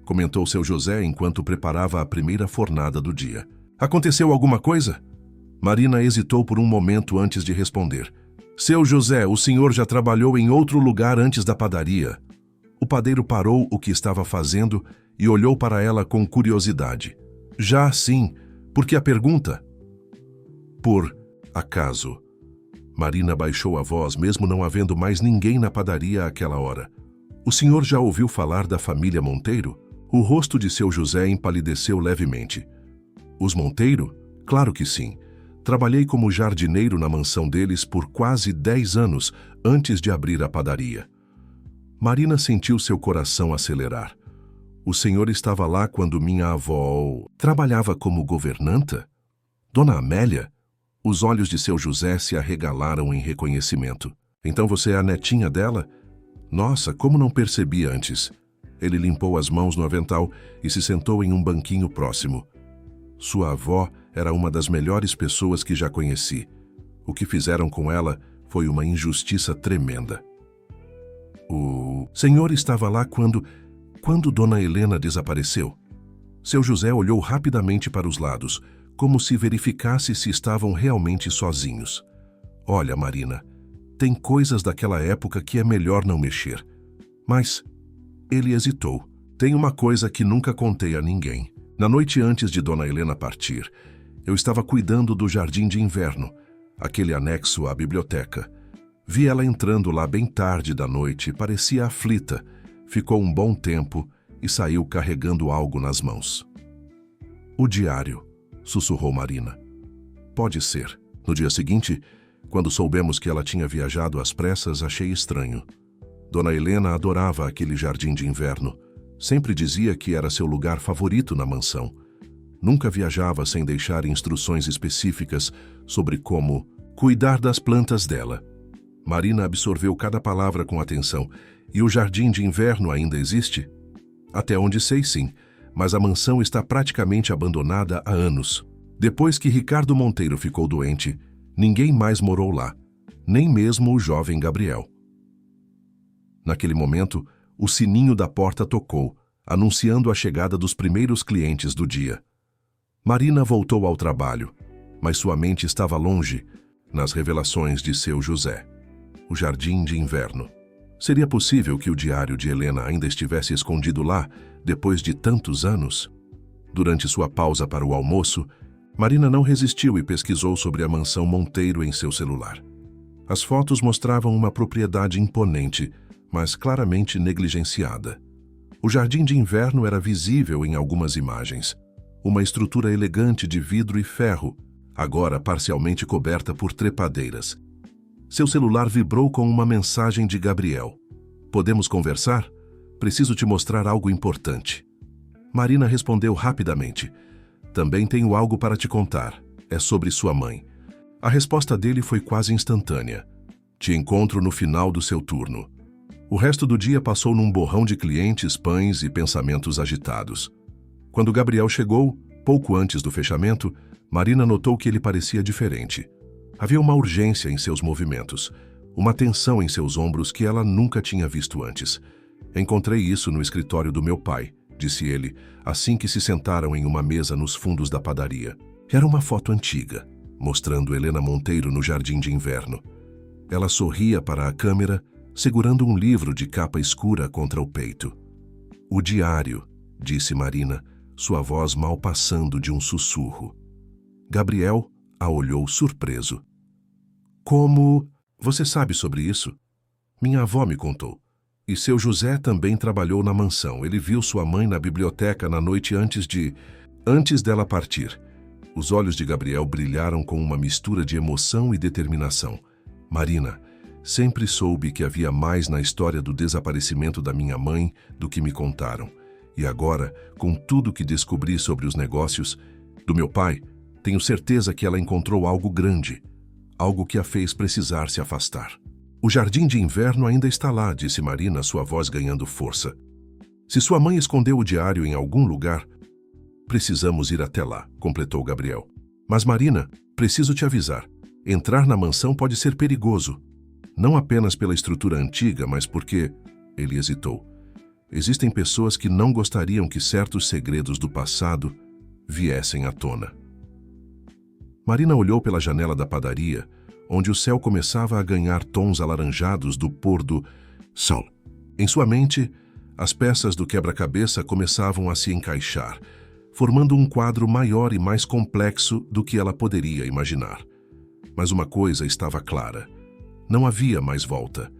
comentou seu José enquanto preparava a primeira fornada do dia. Aconteceu alguma coisa? Marina hesitou por um momento antes de responder. Seu José, o senhor já trabalhou em outro lugar antes da padaria. O padeiro parou o que estava fazendo e olhou para ela com curiosidade. Já sim, por que a pergunta? Por acaso. Marina baixou a voz, mesmo não havendo mais ninguém na padaria àquela hora. O senhor já ouviu falar da família Monteiro? O rosto de seu José empalideceu levemente. Os Monteiro? Claro que sim. Trabalhei como jardineiro na mansão deles por quase 10 anos antes de abrir a padaria. Marina sentiu seu coração acelerar. O senhor estava lá quando minha avó trabalhava como governanta? Dona Amélia? Os olhos de seu José se arregalaram em reconhecimento. Então você é a netinha dela? Nossa, como não percebi antes. Ele limpou as mãos no avental e se sentou em um banquinho próximo. Sua avó era uma das melhores pessoas que já conheci. O que fizeram com ela foi uma injustiça tremenda. O senhor estava lá quando Dona Helena desapareceu? Seu José olhou rapidamente para os lados, como se verificasse se estavam realmente sozinhos. Olha, Marina, tem coisas daquela época que é melhor não mexer. Mas ele hesitou. Tem uma coisa que nunca contei a ninguém. Na noite antes de Dona Helena partir, eu estava cuidando do jardim de inverno, aquele anexo à biblioteca. Vi ela entrando lá bem tarde da noite e parecia aflita. Ficou um bom tempo e saiu carregando algo nas mãos. O diário, sussurrou Marina. Pode ser. No dia seguinte, quando soubemos que ela tinha viajado às pressas, achei estranho. Dona Helena adorava aquele jardim de inverno. Sempre dizia que era seu lugar favorito na mansão. Nunca viajava sem deixar instruções específicas sobre como cuidar das plantas dela. Marina absorveu cada palavra com atenção. E o jardim de inverno ainda existe? Até onde sei, sim, mas a mansão está praticamente abandonada há anos. Depois que Ricardo Monteiro ficou doente, ninguém mais morou lá, nem mesmo o jovem Gabriel. Naquele momento, o sininho da porta tocou, anunciando a chegada dos primeiros clientes do dia. Marina voltou ao trabalho, mas sua mente estava longe, nas revelações de seu José. O Jardim de Inverno. Seria possível que o diário de Helena ainda estivesse escondido lá, depois de tantos anos? Durante sua pausa para o almoço, Marina não resistiu e pesquisou sobre a mansão Monteiro em seu celular. As fotos mostravam uma propriedade imponente, mas claramente negligenciada. O Jardim de Inverno era visível em algumas imagens. Uma estrutura elegante de vidro e ferro, agora parcialmente coberta por trepadeiras. Seu celular vibrou com uma mensagem de Gabriel. "Podemos conversar? Preciso te mostrar algo importante." Marina respondeu rapidamente. "Também tenho algo para te contar. É sobre sua mãe." A resposta dele foi quase instantânea. "Te encontro no final do seu turno." O resto do dia passou num borrão de clientes, pães e pensamentos agitados. Quando Gabriel chegou, pouco antes do fechamento, Marina notou que ele parecia diferente. Havia uma urgência em seus movimentos, uma tensão em seus ombros que ela nunca tinha visto antes. "Encontrei isso no escritório do meu pai", disse ele, assim que se sentaram em uma mesa nos fundos da padaria. Era uma foto antiga, mostrando Helena Monteiro no Jardim de Inverno. Ela sorria para a câmera, segurando um livro de capa escura contra o peito. "O diário", disse Marina, sua voz mal passando de um sussurro. Gabriel a olhou surpreso. "Como? Você sabe sobre isso?" "Minha avó me contou. E seu José também trabalhou na mansão. Ele viu sua mãe na biblioteca na noite antes dela partir." Os olhos de Gabriel brilharam com uma mistura de emoção e determinação. "Marina, sempre soube que havia mais na história do desaparecimento da minha mãe do que me contaram. E agora, com tudo que descobri sobre os negócios do meu pai, tenho certeza que ela encontrou algo grande, algo que a fez precisar se afastar." "O Jardim de Inverno ainda está lá", disse Marina, sua voz ganhando força. "Se sua mãe escondeu o diário em algum lugar, precisamos ir até lá", completou Gabriel. "Mas Marina, preciso te avisar. Entrar na mansão pode ser perigoso. Não apenas pela estrutura antiga, mas porque..." Ele hesitou. "Existem pessoas que não gostariam que certos segredos do passado viessem à tona." Marina olhou pela janela da padaria, onde o céu começava a ganhar tons alaranjados do pôr do sol. Em sua mente, as peças do quebra-cabeça começavam a se encaixar, formando um quadro maior e mais complexo do que ela poderia imaginar. Mas uma coisa estava clara. Não havia mais volta.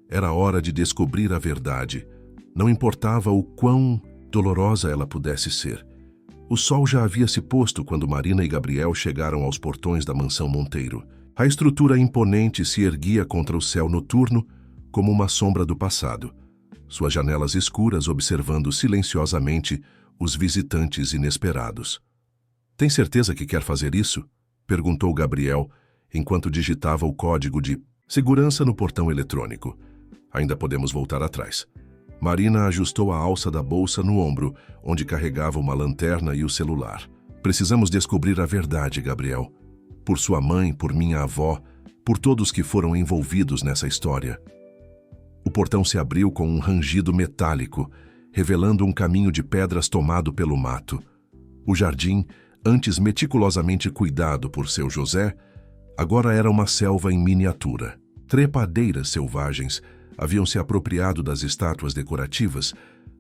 Era hora de descobrir a verdade. Não importava o quão dolorosa ela pudesse ser. O sol já havia se posto quando Marina e Gabriel chegaram aos portões da mansão Monteiro. A estrutura imponente se erguia contra o céu noturno como uma sombra do passado, suas janelas escuras observando silenciosamente os visitantes inesperados. "Tem certeza que quer fazer isso?" perguntou Gabriel, enquanto digitava o código de segurança no portão eletrônico. "Ainda podemos voltar atrás." Marina ajustou a alça da bolsa no ombro, onde carregava uma lanterna e o celular. "Precisamos descobrir a verdade, Gabriel. Por sua mãe, por minha avó, por todos que foram envolvidos nessa história." O portão se abriu com um rangido metálico, revelando um caminho de pedras tomado pelo mato. O jardim, antes meticulosamente cuidado por seu José, agora era uma selva em miniatura. Trepadeiras selvagens haviam se apropriado das estátuas decorativas,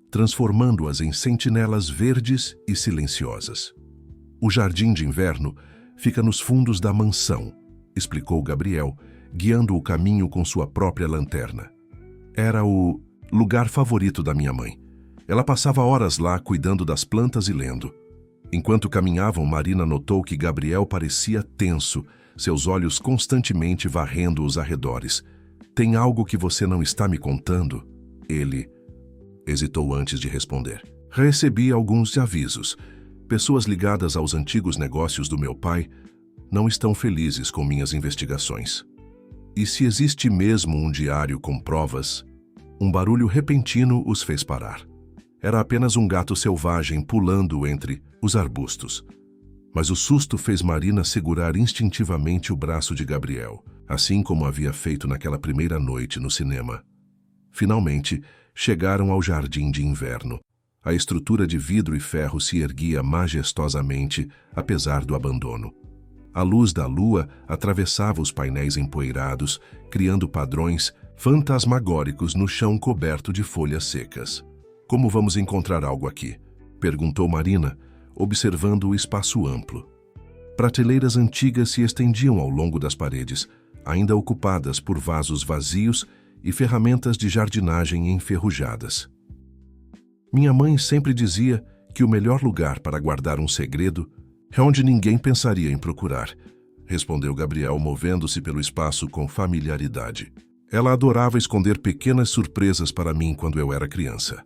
transformando-as em sentinelas verdes e silenciosas. "O Jardim de Inverno fica nos fundos da mansão", explicou Gabriel, guiando o caminho com sua própria lanterna. "Era o lugar favorito da minha mãe. Ela passava horas lá cuidando das plantas e lendo." Enquanto caminhavam, Marina notou que Gabriel parecia tenso, seus olhos constantemente varrendo os arredores. "Tem algo que você não está me contando?" Ele hesitou antes de responder. "Recebi alguns avisos. Pessoas ligadas aos antigos negócios do meu pai não estão felizes com minhas investigações." "E se existe mesmo um diário com provas?" Um barulho repentino os fez parar. Era apenas um gato selvagem pulando entre os arbustos. Mas o susto fez Marina segurar instintivamente o braço de Gabriel, assim como havia feito naquela primeira noite no cinema. Finalmente, chegaram ao jardim de inverno. A estrutura de vidro e ferro se erguia majestosamente, apesar do abandono. A luz da lua atravessava os painéis empoeirados, criando padrões fantasmagóricos no chão coberto de folhas secas. "Como vamos encontrar algo aqui?" perguntou Marina, observando o espaço amplo. Prateleiras antigas se estendiam ao longo das paredes, ainda ocupadas por vasos vazios e ferramentas de jardinagem enferrujadas. "Minha mãe sempre dizia que o melhor lugar para guardar um segredo é onde ninguém pensaria em procurar", respondeu Gabriel, movendo-se pelo espaço com familiaridade. "Ela adorava esconder pequenas surpresas para mim quando eu era criança."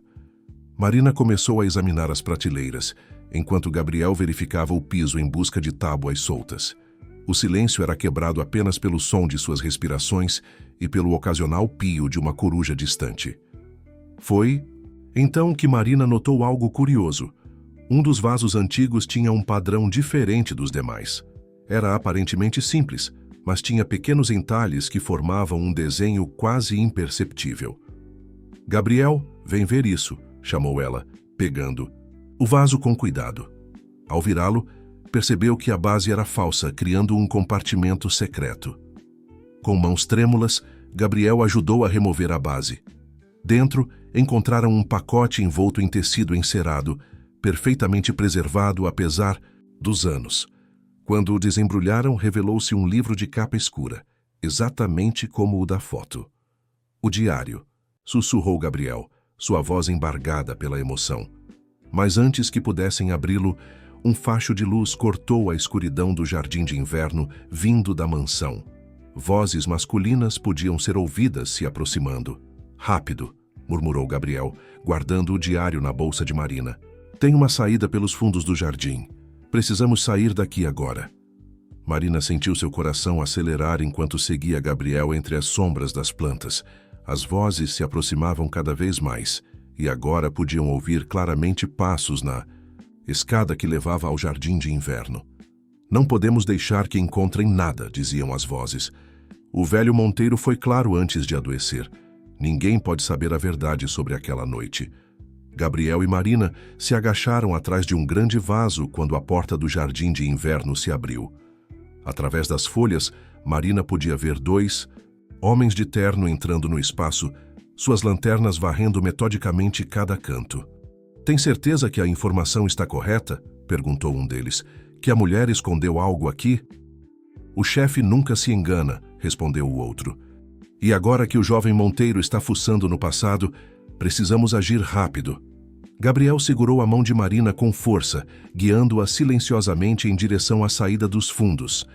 Marina começou a examinar as prateleiras, enquanto Gabriel verificava o piso em busca de tábuas soltas. O silêncio era quebrado apenas pelo som de suas respirações e pelo ocasional pio de uma coruja distante. Foi então que Marina notou algo curioso. Um dos vasos antigos tinha um padrão diferente dos demais. Era aparentemente simples, mas tinha pequenos entalhes que formavam um desenho quase imperceptível. "Gabriel, vem ver isso", chamou ela, pegando o vaso com cuidado. Ao virá-lo, percebeu que a base era falsa, criando um compartimento secreto. Com mãos trêmulas, Gabriel ajudou a remover a base. Dentro, encontraram um pacote envolto em tecido encerado, perfeitamente preservado apesar dos anos. Quando o desembrulharam, revelou-se um livro de capa escura, exatamente como o da foto. "O diário", sussurrou Gabriel, sua voz embargada pela emoção. Mas antes que pudessem abri-lo, um facho de luz cortou a escuridão do jardim de inverno vindo da mansão. Vozes masculinas podiam ser ouvidas se aproximando. "Rápido", murmurou Gabriel, guardando o diário na bolsa de Marina. "Tem uma saída pelos fundos do jardim. Precisamos sair daqui agora." Marina sentiu seu coração acelerar enquanto seguia Gabriel entre as sombras das plantas. As vozes se aproximavam cada vez mais, e agora podiam ouvir claramente passos na escada que levava ao jardim de inverno. "Não podemos deixar que encontrem nada", diziam as vozes. O velho Monteiro foi claro antes de adoecer. Ninguém pode saber a verdade sobre aquela noite. Gabriel e Marina se agacharam atrás de um grande vaso quando a porta do jardim de inverno se abriu. Através das folhas, Marina podia ver dois homens de terno entrando no espaço, suas lanternas varrendo metodicamente cada canto. "Tem certeza que a informação está correta?", perguntou um deles. "Que a mulher escondeu algo aqui?" "O chefe nunca se engana", respondeu o outro. "E agora que o jovem Monteiro está fuçando no passado, precisamos agir rápido." Gabriel segurou a mão de Marina com força, guiando-a silenciosamente em direção à saída dos fundos.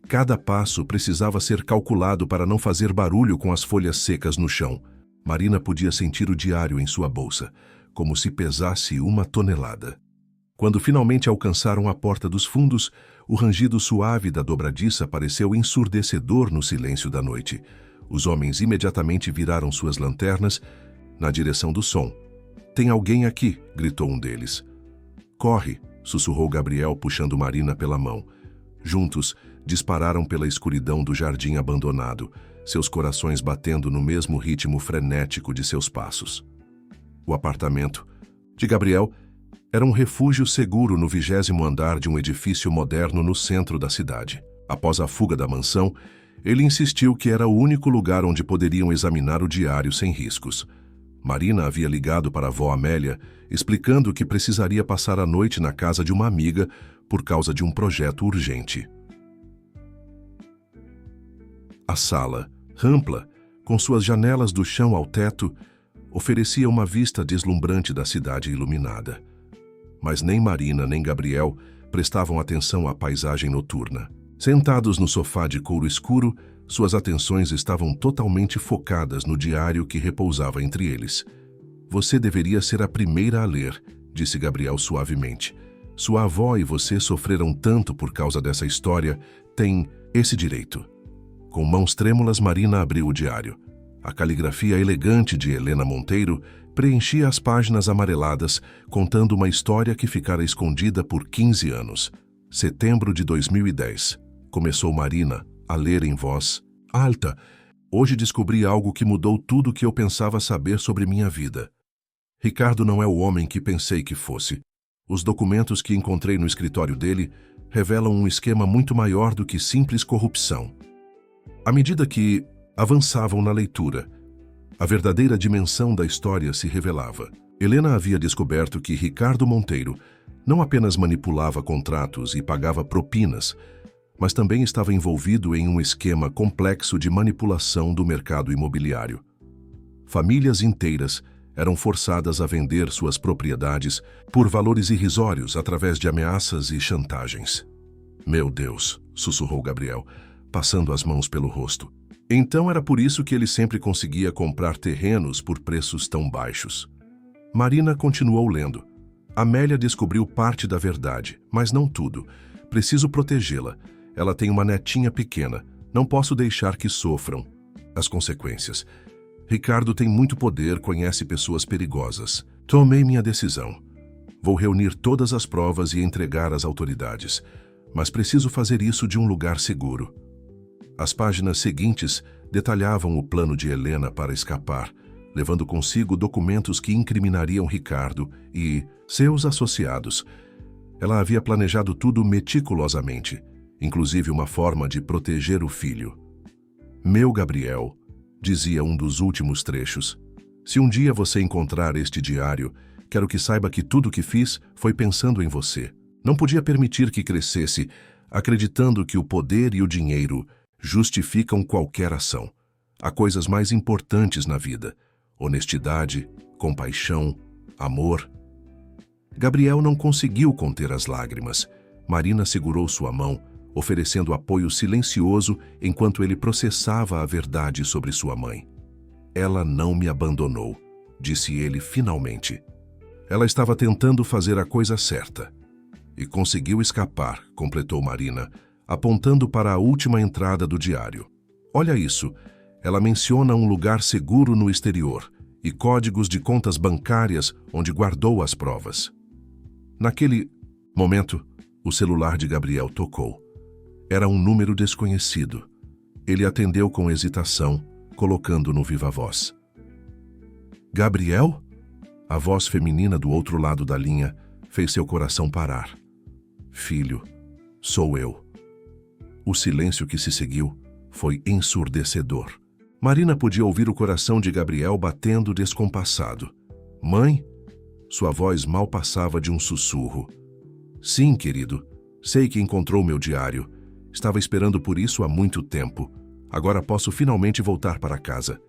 Cada passo precisava ser calculado para não fazer barulho com as folhas secas no chão. Marina podia sentir o diário em sua bolsa, como se pesasse 1 tonelada. Quando finalmente alcançaram a porta dos fundos, o rangido suave da dobradiça pareceu ensurdecedor no silêncio da noite. Os homens imediatamente viraram suas lanternas na direção do som. "Tem alguém aqui", gritou um deles. "Corre", sussurrou Gabriel, puxando Marina pela mão. Juntos, dispararam pela escuridão do jardim abandonado, seus corações batendo no mesmo ritmo frenético de seus passos. O apartamento de Gabriel era um refúgio seguro no 20º andar de um edifício moderno no centro da cidade. Após a fuga da mansão, ele insistiu que era o único lugar onde poderiam examinar o diário sem riscos. Marina havia ligado para a avó Amélia, explicando que precisaria passar a noite na casa de uma amiga por causa de um projeto urgente. A sala, ampla, com suas janelas do chão ao teto, oferecia uma vista deslumbrante da cidade iluminada. Mas nem Marina nem Gabriel prestavam atenção à paisagem noturna. Sentados no sofá de couro escuro, suas atenções estavam totalmente focadas no diário que repousava entre eles. "Você deveria ser a primeira a ler", disse Gabriel suavemente. "Sua avó e você sofreram tanto por causa dessa história, tem esse direito." Com mãos trêmulas, Marina abriu o diário. A caligrafia elegante de Helena Monteiro preenchia as páginas amareladas, contando uma história que ficara escondida por 15 anos. Setembro de 2010. Começou Marina a ler em voz alta. Hoje descobri algo que mudou tudo o que eu pensava saber sobre minha vida. Ricardo não é o homem que pensei que fosse. Os documentos que encontrei no escritório dele revelam um esquema muito maior do que simples corrupção. À medida que avançavam na leitura, a verdadeira dimensão da história se revelava. Helena havia descoberto que Ricardo Monteiro não apenas manipulava contratos e pagava propinas, mas também estava envolvido em um esquema complexo de manipulação do mercado imobiliário. Famílias inteiras eram forçadas a vender suas propriedades por valores irrisórios através de ameaças e chantagens. "Meu Deus", sussurrou Gabriel, passando as mãos pelo rosto. Então era por isso que ele sempre conseguia comprar terrenos por preços tão baixos. Marina continuou lendo. Amélia descobriu parte da verdade, mas não tudo. Preciso protegê-la. Ela tem uma netinha pequena. Não posso deixar que sofram as consequências. Ricardo tem muito poder, conhece pessoas perigosas. Tomei minha decisão. Vou reunir todas as provas e entregar às autoridades. Mas preciso fazer isso de um lugar seguro. As páginas seguintes detalhavam o plano de Helena para escapar, levando consigo documentos que incriminariam Ricardo e seus associados. Ela havia planejado tudo meticulosamente, inclusive uma forma de proteger o filho. "Meu Gabriel", dizia um dos últimos trechos, "se um dia você encontrar este diário, quero que saiba que tudo o que fiz foi pensando em você. Não podia permitir que crescesse, acreditando que o poder e o dinheiro justificam qualquer ação. Há coisas mais importantes na vida: honestidade, compaixão, amor." Gabriel não conseguiu conter as lágrimas. Marina segurou sua mão, oferecendo apoio silencioso enquanto ele processava a verdade sobre sua mãe. "Ela não me abandonou", disse ele finalmente. "Ela estava tentando fazer a coisa certa. E conseguiu escapar", completou Marina, apontando para a última entrada do diário. "Olha isso. Ela menciona um lugar seguro no exterior e códigos de contas bancárias onde guardou as provas." Naquele momento, o celular de Gabriel tocou. Era um número desconhecido. Ele atendeu com hesitação, colocando no viva-voz. "Gabriel?" A voz feminina do outro lado da linha fez seu coração parar. "Filho, sou eu." O silêncio que se seguiu foi ensurdecedor. Marina podia ouvir o coração de Gabriel batendo descompassado. "Mãe?" Sua voz mal passava de um sussurro. "Sim, querido. Sei que encontrou meu diário. Estava esperando por isso há muito tempo. Agora posso finalmente voltar para casa."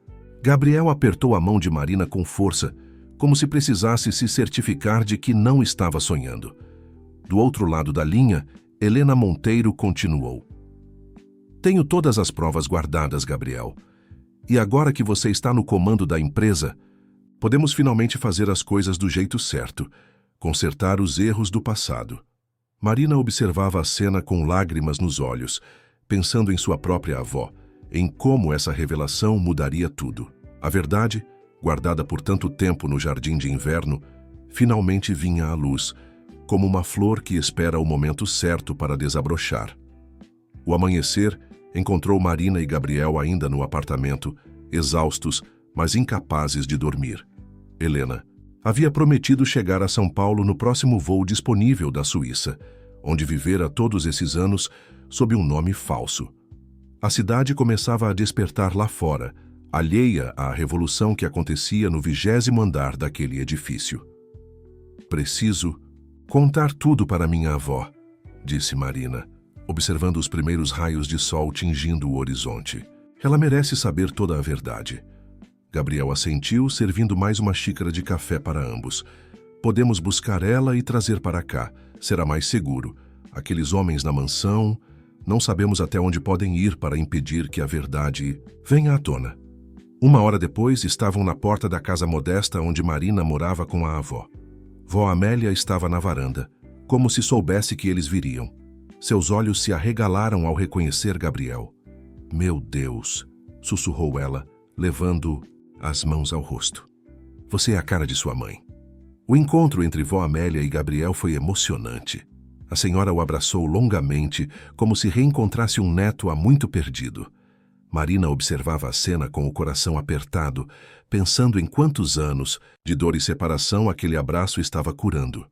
Gabriel apertou a mão de Marina com força, como se precisasse se certificar de que não estava sonhando. Do outro lado da linha, Helena Monteiro continuou. "Tenho todas as provas guardadas, Gabriel. E agora que você está no comando da empresa, podemos finalmente fazer as coisas do jeito certo, consertar os erros do passado." Marina observava a cena com lágrimas nos olhos, pensando em sua própria avó, em como essa revelação mudaria tudo. A verdade, guardada por tanto tempo no jardim de inverno, finalmente vinha à luz, como uma flor que espera o momento certo para desabrochar. O amanhecer encontrou Marina e Gabriel ainda no apartamento, exaustos, mas incapazes de dormir. Helena havia prometido chegar a São Paulo no próximo voo disponível da Suíça, onde vivera todos esses anos sob um nome falso. A cidade começava a despertar lá fora, alheia à revolução que acontecia no 20º andar daquele edifício. "Preciso contar tudo para minha avó", disse Marina, observando os primeiros raios de sol tingindo o horizonte. "Ela merece saber toda a verdade." Gabriel assentiu, servindo mais uma xícara de café para ambos. "Podemos buscar ela e trazer para cá. Será mais seguro. Aqueles homens na mansão, não sabemos até onde podem ir para impedir que a verdade venha à tona." 1 hora depois, estavam na porta da casa modesta onde Marina morava com a avó. Vó Amélia estava na varanda, como se soubesse que eles viriam. Seus olhos se arregalaram ao reconhecer Gabriel. "Meu Deus", sussurrou ela, levando as mãos ao rosto. "Você é a cara de sua mãe." O encontro entre vó Amélia e Gabriel foi emocionante. A senhora o abraçou longamente, como se reencontrasse um neto há muito perdido. Marina observava a cena com o coração apertado, pensando em quantos anos de dor e separação aquele abraço estava curando.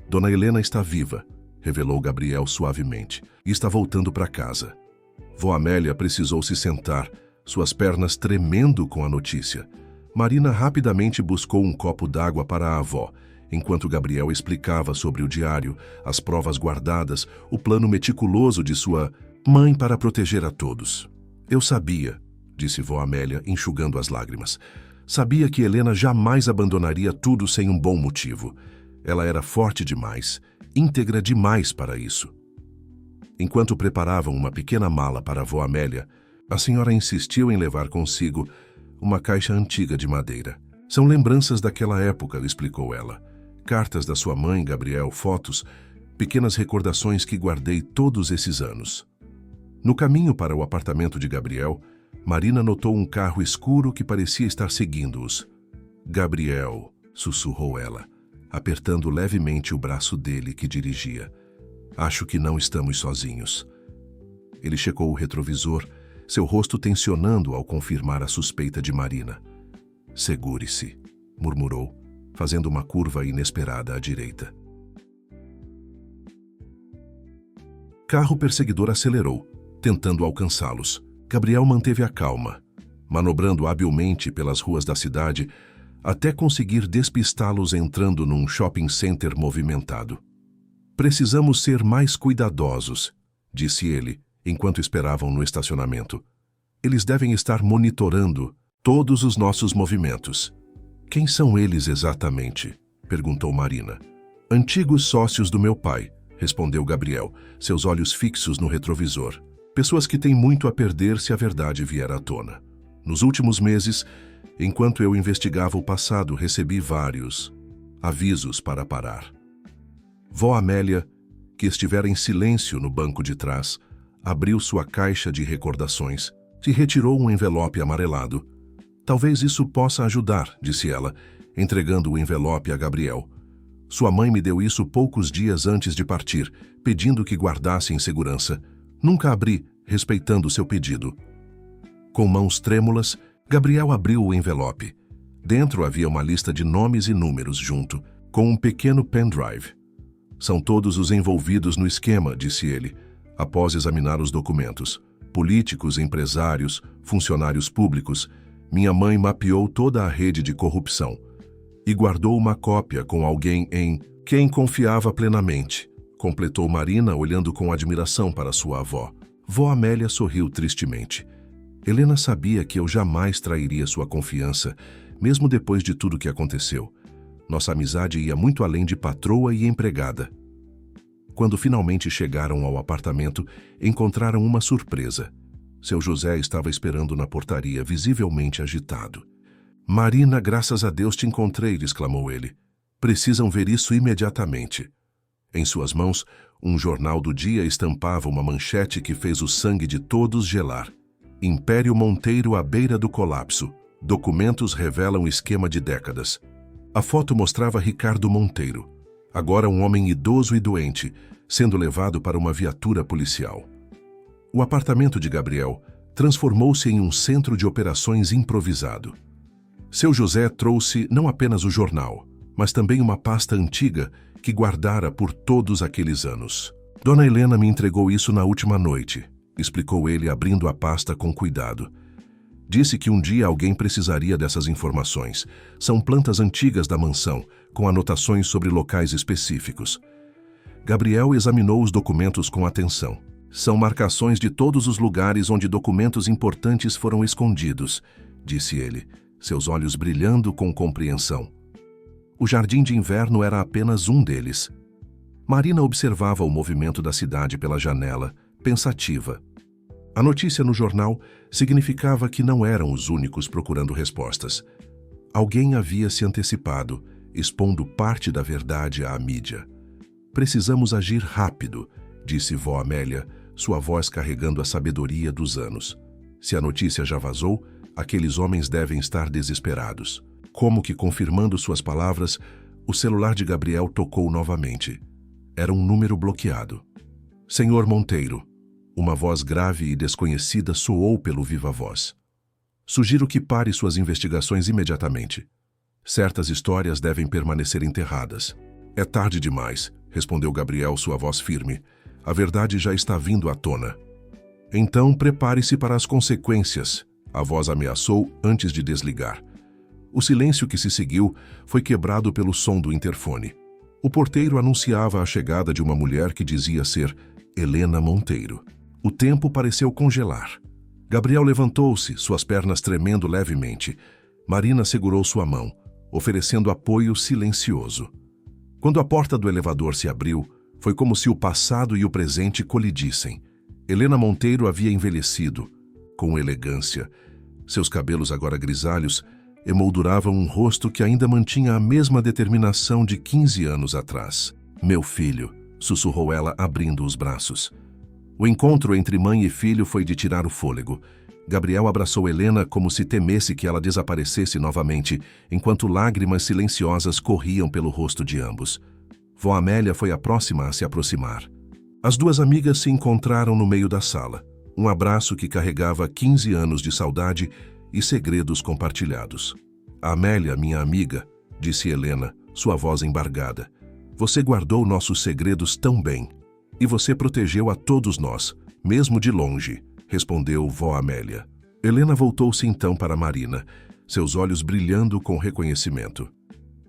Dona Helena está viva, revelou Gabriel suavemente, e está voltando para casa. Vó Amélia precisou se sentar, suas pernas tremendo com a notícia. Marina rapidamente buscou um copo d'água para a avó, enquanto Gabriel explicava sobre o diário, as provas guardadas, o plano meticuloso de sua mãe para proteger a todos. Eu sabia, disse vó Amélia, enxugando as lágrimas. Sabia que Helena jamais abandonaria tudo sem um bom motivo. Ela era forte demais, íntegra demais para isso. Enquanto preparavam uma pequena mala para a vó Amélia, a senhora insistiu em levar consigo uma caixa antiga de madeira. São lembranças daquela época, explicou ela. Cartas da sua mãe, Gabriel, fotos, pequenas recordações que guardei todos esses anos. No caminho para o apartamento de Gabriel, Marina notou um carro escuro que parecia estar seguindo-os. Gabriel, sussurrou ela, apertando levemente o braço dele que dirigia. Acho que não estamos sozinhos. Ele checou o retrovisor, seu rosto tensionando ao confirmar a suspeita de Marina. Segure-se, murmurou, fazendo uma curva inesperada à direita. Carro perseguidor acelerou, tentando alcançá-los. Gabriel manteve a calma, manobrando habilmente pelas ruas da cidade, até conseguir despistá-los entrando num shopping center movimentado. Precisamos ser mais cuidadosos, disse ele, enquanto esperavam no estacionamento. Eles devem estar monitorando todos os nossos movimentos. Quem são eles exatamente? Perguntou Marina. Antigos sócios do meu pai, respondeu Gabriel, seus olhos fixos no retrovisor. Pessoas que têm muito a perder se a verdade vier à tona. Nos últimos meses, enquanto eu investigava o passado, recebi vários avisos para parar. Vó Amélia, que estivera em silêncio no banco de trás, abriu sua caixa de recordações e retirou um envelope amarelado. Talvez isso possa ajudar, disse ela, entregando o envelope a Gabriel. Sua mãe me deu isso poucos dias antes de partir, pedindo que guardasse em segurança. Nunca abri, respeitando seu pedido. Com mãos trêmulas, Gabriel abriu o envelope. Dentro havia uma lista de nomes e números junto, com um pequeno pendrive. São todos os envolvidos no esquema, disse ele, após examinar os documentos. Políticos, empresários, funcionários públicos. Minha mãe mapeou toda a rede de corrupção e guardou uma cópia com alguém em quem confiava plenamente, completou Marina, olhando com admiração para sua avó. Vó Amélia sorriu tristemente. Helena sabia que eu jamais trairia sua confiança, mesmo depois de tudo que aconteceu. Nossa amizade ia muito além de patroa e empregada. Quando finalmente chegaram ao apartamento, encontraram uma surpresa. Seu José estava esperando na portaria, visivelmente agitado. Marina, graças a Deus te encontrei, exclamou ele. Precisam ver isso imediatamente. Em suas mãos, um jornal do dia estampava uma manchete que fez o sangue de todos gelar. Império Monteiro à beira do colapso. Documentos revelam esquema de décadas. A foto mostrava Ricardo Monteiro, agora um homem idoso e doente, sendo levado para uma viatura policial. O apartamento de Gabriel transformou-se em um centro de operações improvisado. Seu José trouxe não apenas o jornal, mas também uma pasta antiga que guardara por todos aqueles anos. Dona Helena me entregou isso na última noite, explicou ele, abrindo a pasta com cuidado. Disse que um dia alguém precisaria dessas informações. São plantas antigas da mansão, com anotações sobre locais específicos. Gabriel examinou os documentos com atenção. São marcações de todos os lugares onde documentos importantes foram escondidos, disse ele, seus olhos brilhando com compreensão. O jardim de inverno era apenas um deles. Marina observava o movimento da cidade pela janela, pensativa. A notícia no jornal significava que não eram os únicos procurando respostas. Alguém havia se antecipado, expondo parte da verdade à mídia. Precisamos agir rápido, disse vó Amélia, sua voz carregando a sabedoria dos anos. Se a notícia já vazou, aqueles homens devem estar desesperados. Como que confirmando suas palavras, o celular de Gabriel tocou novamente. Era um número bloqueado. Senhor Monteiro. Uma voz grave e desconhecida soou pelo viva-voz. Sugiro que pare suas investigações imediatamente. Certas histórias devem permanecer enterradas. É tarde demais, respondeu Gabriel, sua voz firme. A verdade já está vindo à tona. Então prepare-se para as consequências, a voz ameaçou antes de desligar. O silêncio que se seguiu foi quebrado pelo som do interfone. O porteiro anunciava a chegada de uma mulher que dizia ser Helena Monteiro. O tempo pareceu congelar. Gabriel levantou-se, suas pernas tremendo levemente. Marina segurou sua mão, oferecendo apoio silencioso. Quando a porta do elevador se abriu, foi como se o passado e o presente colidissem. Helena Monteiro havia envelhecido, com elegância. Seus cabelos, agora grisalhos, emolduravam um rosto que ainda mantinha a mesma determinação de 15 anos atrás. Meu filho, sussurrou ela, abrindo os braços. O encontro entre mãe e filho foi de tirar o fôlego. Gabriel abraçou Helena como se temesse que ela desaparecesse novamente, enquanto lágrimas silenciosas corriam pelo rosto de ambos. Vó Amélia foi a próxima a se aproximar. As duas amigas se encontraram no meio da sala. Um abraço que carregava 15 anos de saudade e segredos compartilhados. Amélia, minha amiga, disse Helena, sua voz embargada. Você guardou nossos segredos tão bem. E você protegeu a todos nós, mesmo de longe, respondeu vó Amélia. Helena voltou-se então para Marina, seus olhos brilhando com reconhecimento.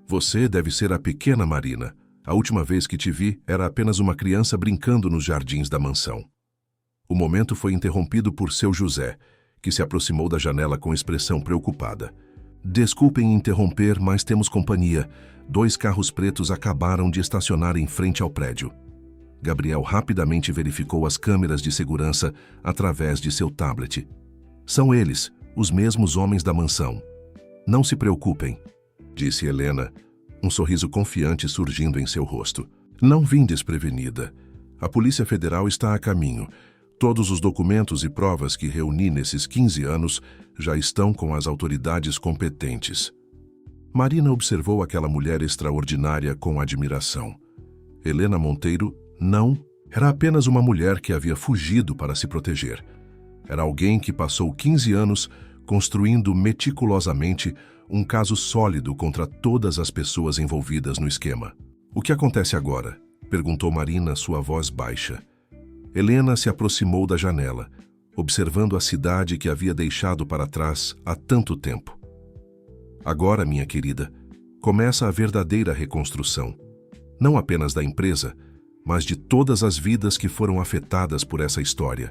Você deve ser a pequena Marina. A última vez que te vi era apenas uma criança brincando nos jardins da mansão. O momento foi interrompido por seu José, que se aproximou da janela com expressão preocupada. Desculpem interromper, mas temos companhia. 2 carros pretos acabaram de estacionar em frente ao prédio. Gabriel rapidamente verificou as câmeras de segurança através de seu tablet. São eles, os mesmos homens da mansão. Não se preocupem, disse Helena, um sorriso confiante surgindo em seu rosto. Não vim desprevenida. A Polícia Federal está a caminho. Todos os documentos e provas que reuni nesses 15 anos já estão com as autoridades competentes. Marina observou aquela mulher extraordinária com admiração. Helena Monteiro não era apenas uma mulher que havia fugido para se proteger. Era alguém que passou 15 anos construindo meticulosamente um caso sólido contra todas as pessoas envolvidas no esquema. O que acontece agora? Perguntou Marina, sua voz baixa. Helena se aproximou da janela, observando a cidade que havia deixado para trás há tanto tempo. Agora, minha querida, começa a verdadeira reconstrução. Não apenas da empresa, mas de todas as vidas que foram afetadas por essa história.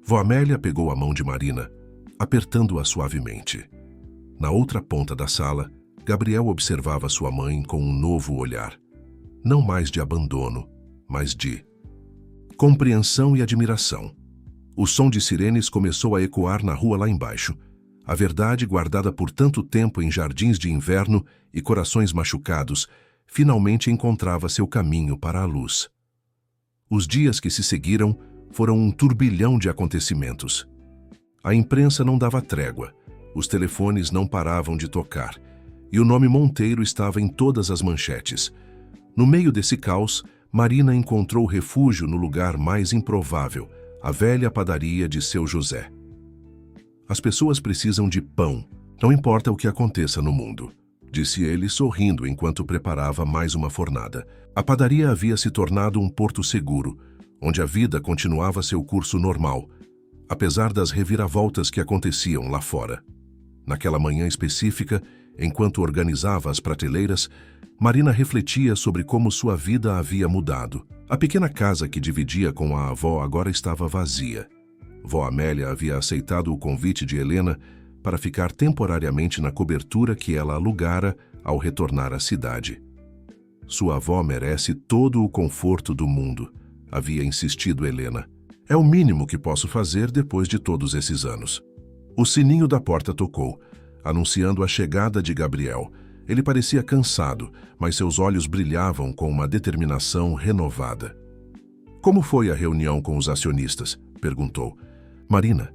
Vó Amélia pegou a mão de Marina, apertando-a suavemente. Na outra ponta da sala, Gabriel observava sua mãe com um novo olhar. Não mais de abandono, mas de compreensão e admiração. O som de sirenes começou a ecoar na rua lá embaixo. A verdade, guardada por tanto tempo em jardins de inverno e corações machucados, finalmente encontrava seu caminho para a luz. Os dias que se seguiram foram um turbilhão de acontecimentos. A imprensa não dava trégua, os telefones não paravam de tocar, e o nome Monteiro estava em todas as manchetes. No meio desse caos, Marina encontrou refúgio no lugar mais improvável, a velha padaria de seu José. As pessoas precisam de pão, não importa o que aconteça no mundo, disse ele sorrindo enquanto preparava mais uma fornada. A padaria havia se tornado um porto seguro, onde a vida continuava seu curso normal, apesar das reviravoltas que aconteciam lá fora. Naquela manhã específica, enquanto organizava as prateleiras, Marina refletia sobre como sua vida havia mudado. A pequena casa que dividia com a avó agora estava vazia. Vó Amélia havia aceitado o convite de Helena para ficar temporariamente na cobertura que ela alugara ao retornar à cidade. Sua avó merece todo o conforto do mundo, havia insistido Helena. É o mínimo que posso fazer depois de todos esses anos. O sininho da porta tocou, anunciando a chegada de Gabriel. Ele parecia cansado, mas seus olhos brilhavam com uma determinação renovada. Como foi a reunião com os acionistas? Perguntou Marina,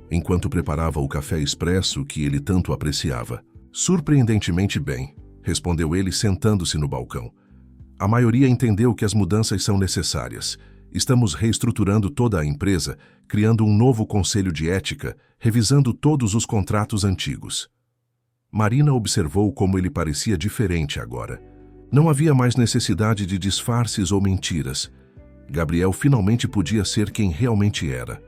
enquanto preparava o café expresso que ele tanto apreciava. Surpreendentemente bem, respondeu ele sentando-se no balcão. A maioria entendeu que as mudanças são necessárias. Estamos reestruturando toda a empresa, criando um novo conselho de ética, revisando todos os contratos antigos. Marina observou como ele parecia diferente agora. Não havia mais necessidade de disfarces ou mentiras. Gabriel finalmente podia ser quem realmente era,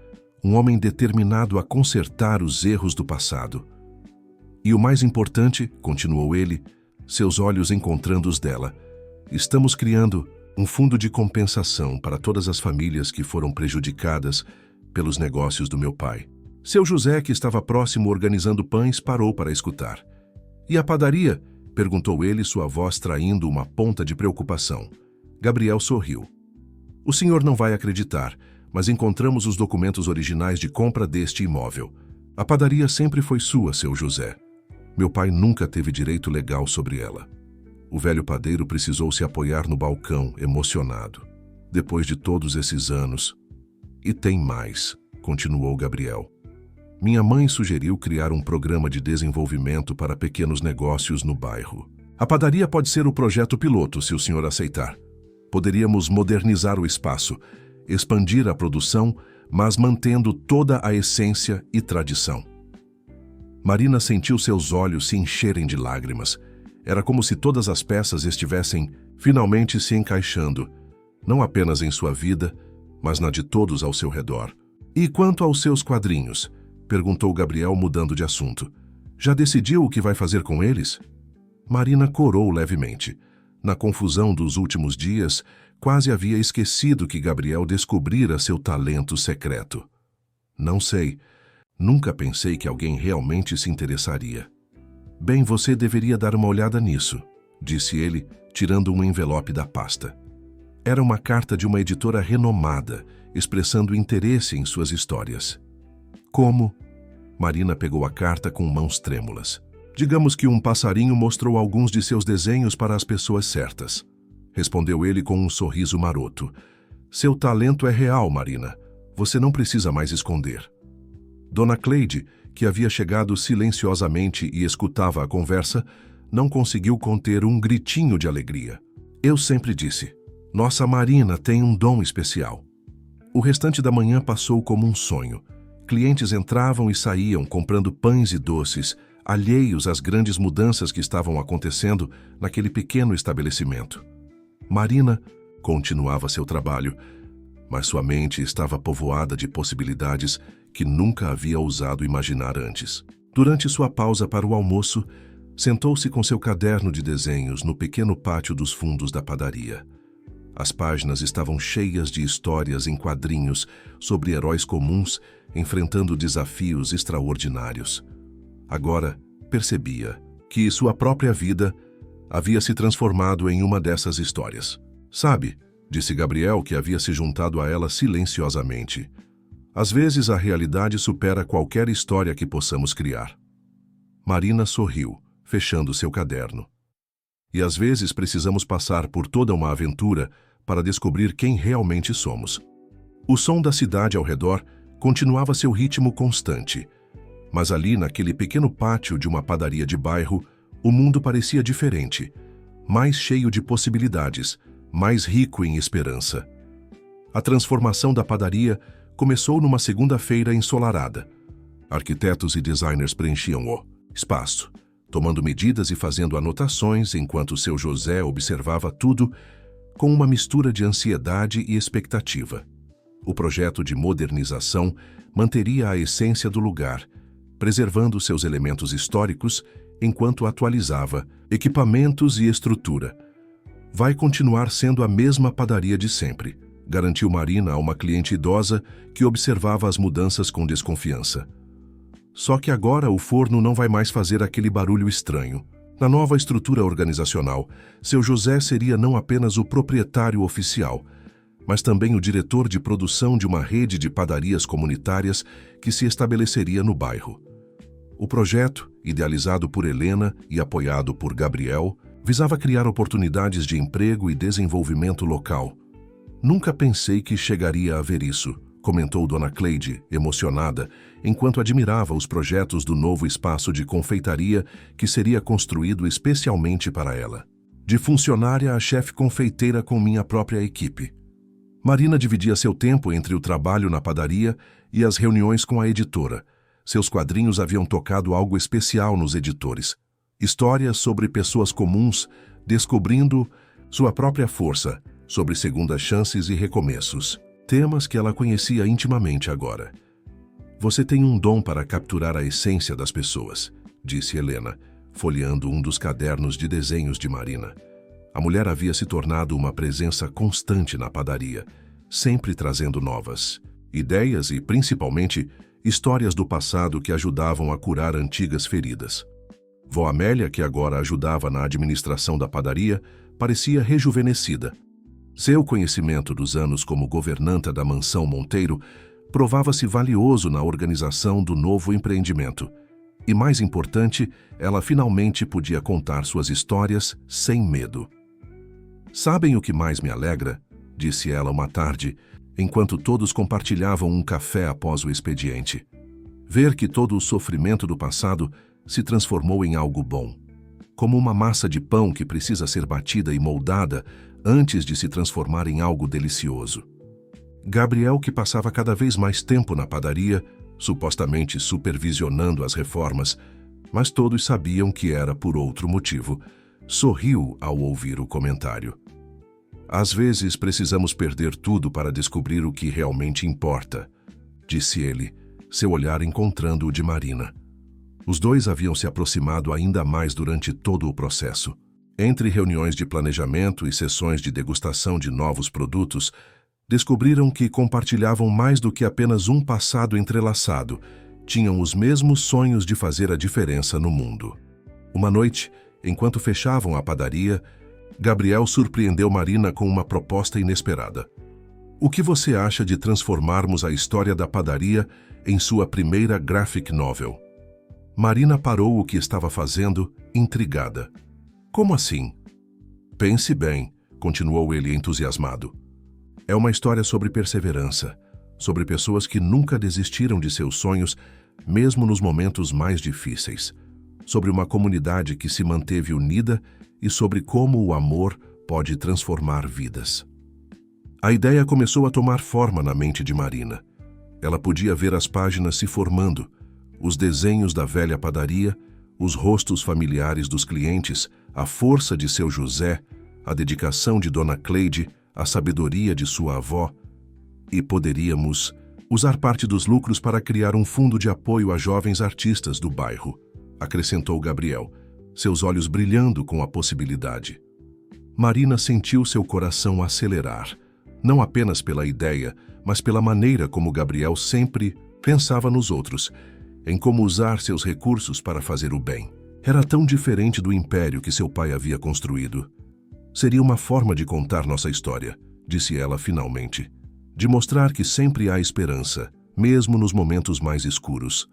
um homem determinado a consertar os erros do passado. E o mais importante, continuou ele, seus olhos encontrando os dela, estamos criando um fundo de compensação para todas as famílias que foram prejudicadas pelos negócios do meu pai. Seu José, que estava próximo organizando pães, parou para escutar. E a padaria? Perguntou ele, sua voz traindo uma ponta de preocupação. Gabriel sorriu. O senhor não vai acreditar, mas encontramos os documentos originais de compra deste imóvel. A padaria sempre foi sua, seu José. Meu pai nunca teve direito legal sobre ela. O velho padeiro precisou se apoiar no balcão, emocionado. Depois de todos esses anos... E tem mais, continuou Gabriel. Minha mãe sugeriu criar um programa de desenvolvimento para pequenos negócios no bairro. A padaria pode ser o projeto piloto, se o senhor aceitar. Poderíamos modernizar o espaço, expandir a produção, mas mantendo toda a essência e tradição. Marina sentiu seus olhos se encherem de lágrimas. Era como se todas as peças estivessem finalmente se encaixando, não apenas em sua vida, mas na de todos ao seu redor. E quanto aos seus quadrinhos? Perguntou Gabriel, mudando de assunto. Já decidiu o que vai fazer com eles? Marina corou levemente. Na confusão dos últimos dias, quase havia esquecido que Gabriel descobrira seu talento secreto. Não sei. Nunca pensei que alguém realmente se interessaria. Bem, você deveria dar uma olhada nisso, disse ele, tirando um envelope da pasta. Era uma carta de uma editora renomada, expressando interesse em suas histórias. Como? Marina pegou a carta com mãos trêmulas. Digamos que um passarinho mostrou alguns de seus desenhos para as pessoas certas. Respondeu ele com um sorriso maroto. Seu talento é real, Marina. Você não precisa mais esconder. Dona Cleide, que havia chegado silenciosamente e escutava a conversa, não conseguiu conter um gritinho de alegria. Eu sempre disse, nossa Marina tem um dom especial. O restante da manhã passou como um sonho. Clientes entravam e saíam comprando pães e doces, alheios às grandes mudanças que estavam acontecendo naquele pequeno estabelecimento. Marina continuava seu trabalho, mas sua mente estava povoada de possibilidades que nunca havia ousado imaginar antes. Durante sua pausa para o almoço, sentou-se com seu caderno de desenhos no pequeno pátio dos fundos da padaria. As páginas estavam cheias de histórias em quadrinhos sobre heróis comuns enfrentando desafios extraordinários. Agora percebia que sua própria vida havia se transformado em uma dessas histórias. Sabe, disse Gabriel, que havia se juntado a ela silenciosamente. Às vezes a realidade supera qualquer história que possamos criar. Marina sorriu, fechando seu caderno. E às vezes precisamos passar por toda uma aventura para descobrir quem realmente somos. O som da cidade ao redor continuava seu ritmo constante, mas ali naquele pequeno pátio de uma padaria de bairro, o mundo parecia diferente, mais cheio de possibilidades, mais rico em esperança. A transformação da padaria começou numa segunda-feira ensolarada. Arquitetos e designers preenchiam o espaço, tomando medidas e fazendo anotações enquanto seu José observava tudo com uma mistura de ansiedade e expectativa. O projeto de modernização manteria a essência do lugar, preservando seus elementos históricos enquanto atualizava equipamentos e estrutura. Vai continuar sendo a mesma padaria de sempre, garantiu Marina a uma cliente idosa que observava as mudanças com desconfiança. Só que agora o forno não vai mais fazer aquele barulho estranho. Na nova estrutura organizacional, seu José seria não apenas o proprietário oficial, mas também o diretor de produção de uma rede de padarias comunitárias que se estabeleceria no bairro. O projeto, idealizado por Helena e apoiado por Gabriel, visava criar oportunidades de emprego e desenvolvimento local. Nunca pensei que chegaria a ver isso, comentou Dona Cleide, emocionada, enquanto admirava os projetos do novo espaço de confeitaria que seria construído especialmente para ela. De funcionária a chefe confeiteira com minha própria equipe. Marina dividia seu tempo entre o trabalho na padaria e as reuniões com a editora. Seus quadrinhos haviam tocado algo especial nos editores. Histórias sobre pessoas comuns, descobrindo sua própria força, sobre segundas chances e recomeços. Temas que ela conhecia intimamente agora. Você tem um dom para capturar a essência das pessoas, disse Helena, folheando um dos cadernos de desenhos de Marina. A mulher havia se tornado uma presença constante na padaria, sempre trazendo novas ideias e, principalmente, histórias do passado que ajudavam a curar antigas feridas. Vó Amélia, que agora ajudava na administração da padaria, parecia rejuvenescida. Seu conhecimento dos anos como governanta da mansão Monteiro provava-se valioso na organização do novo empreendimento. E mais importante, ela finalmente podia contar suas histórias sem medo. Sabem o que mais me alegra? Disse ela uma tarde, enquanto todos compartilhavam um café após o expediente. Ver que todo o sofrimento do passado se transformou em algo bom. Como uma massa de pão que precisa ser batida e moldada antes de se transformar em algo delicioso. Gabriel, que passava cada vez mais tempo na padaria, supostamente supervisionando as reformas, mas todos sabiam que era por outro motivo, sorriu ao ouvir o comentário. Às vezes precisamos perder tudo para descobrir o que realmente importa, disse ele, seu olhar encontrando o de Marina. Os dois haviam se aproximado ainda mais durante todo o processo. Entre reuniões de planejamento e sessões de degustação de novos produtos, descobriram que compartilhavam mais do que apenas um passado entrelaçado, tinham os mesmos sonhos de fazer a diferença no mundo. Uma noite, enquanto fechavam a padaria, Gabriel surpreendeu Marina com uma proposta inesperada. O que você acha de transformarmos a história da padaria em sua primeira graphic novel? Marina parou o que estava fazendo, intrigada. Como assim? Pense bem, continuou ele entusiasmado. É uma história sobre perseverança, sobre pessoas que nunca desistiram de seus sonhos, mesmo nos momentos mais difíceis, sobre uma comunidade que se manteve unida e sobre como o amor pode transformar vidas. A ideia começou a tomar forma na mente de Marina. Ela podia ver as páginas se formando, os desenhos da velha padaria, os rostos familiares dos clientes, a força de seu José, a dedicação de Dona Cleide, a sabedoria de sua avó, e poderíamos usar parte dos lucros para criar um fundo de apoio a jovens artistas do bairro, acrescentou Gabriel, seus olhos brilhando com a possibilidade. Marina sentiu seu coração acelerar, não apenas pela ideia, mas pela maneira como Gabriel sempre pensava nos outros, em como usar seus recursos para fazer o bem. Era tão diferente do império que seu pai havia construído. Seria uma forma de contar nossa história, disse ela finalmente, de mostrar que sempre há esperança, mesmo nos momentos mais escuros.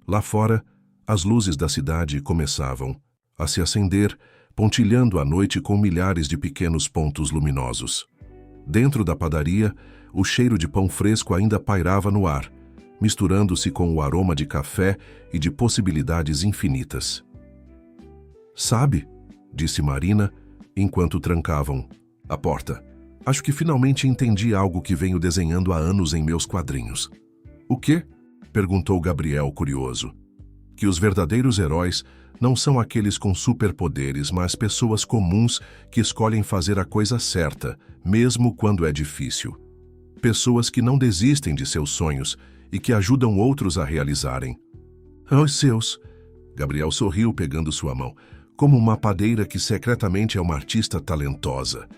Lá fora, as luzes da cidade começavam a se acender, pontilhando a noite com milhares de pequenos pontos luminosos. Dentro da padaria, o cheiro de pão fresco ainda pairava no ar, misturando-se com o aroma de café e de possibilidades infinitas. Sabe, disse Marina, enquanto trancavam a porta. Acho que finalmente entendi algo que venho desenhando há anos em meus quadrinhos. O quê? Perguntou Gabriel, curioso. Que os verdadeiros heróis não são aqueles com superpoderes, mas pessoas comuns que escolhem fazer a coisa certa, mesmo quando é difícil. Pessoas que não desistem de seus sonhos e que ajudam outros a realizarem. Os seus. Gabriel sorriu pegando sua mão, como uma padeira que secretamente é uma artista talentosa,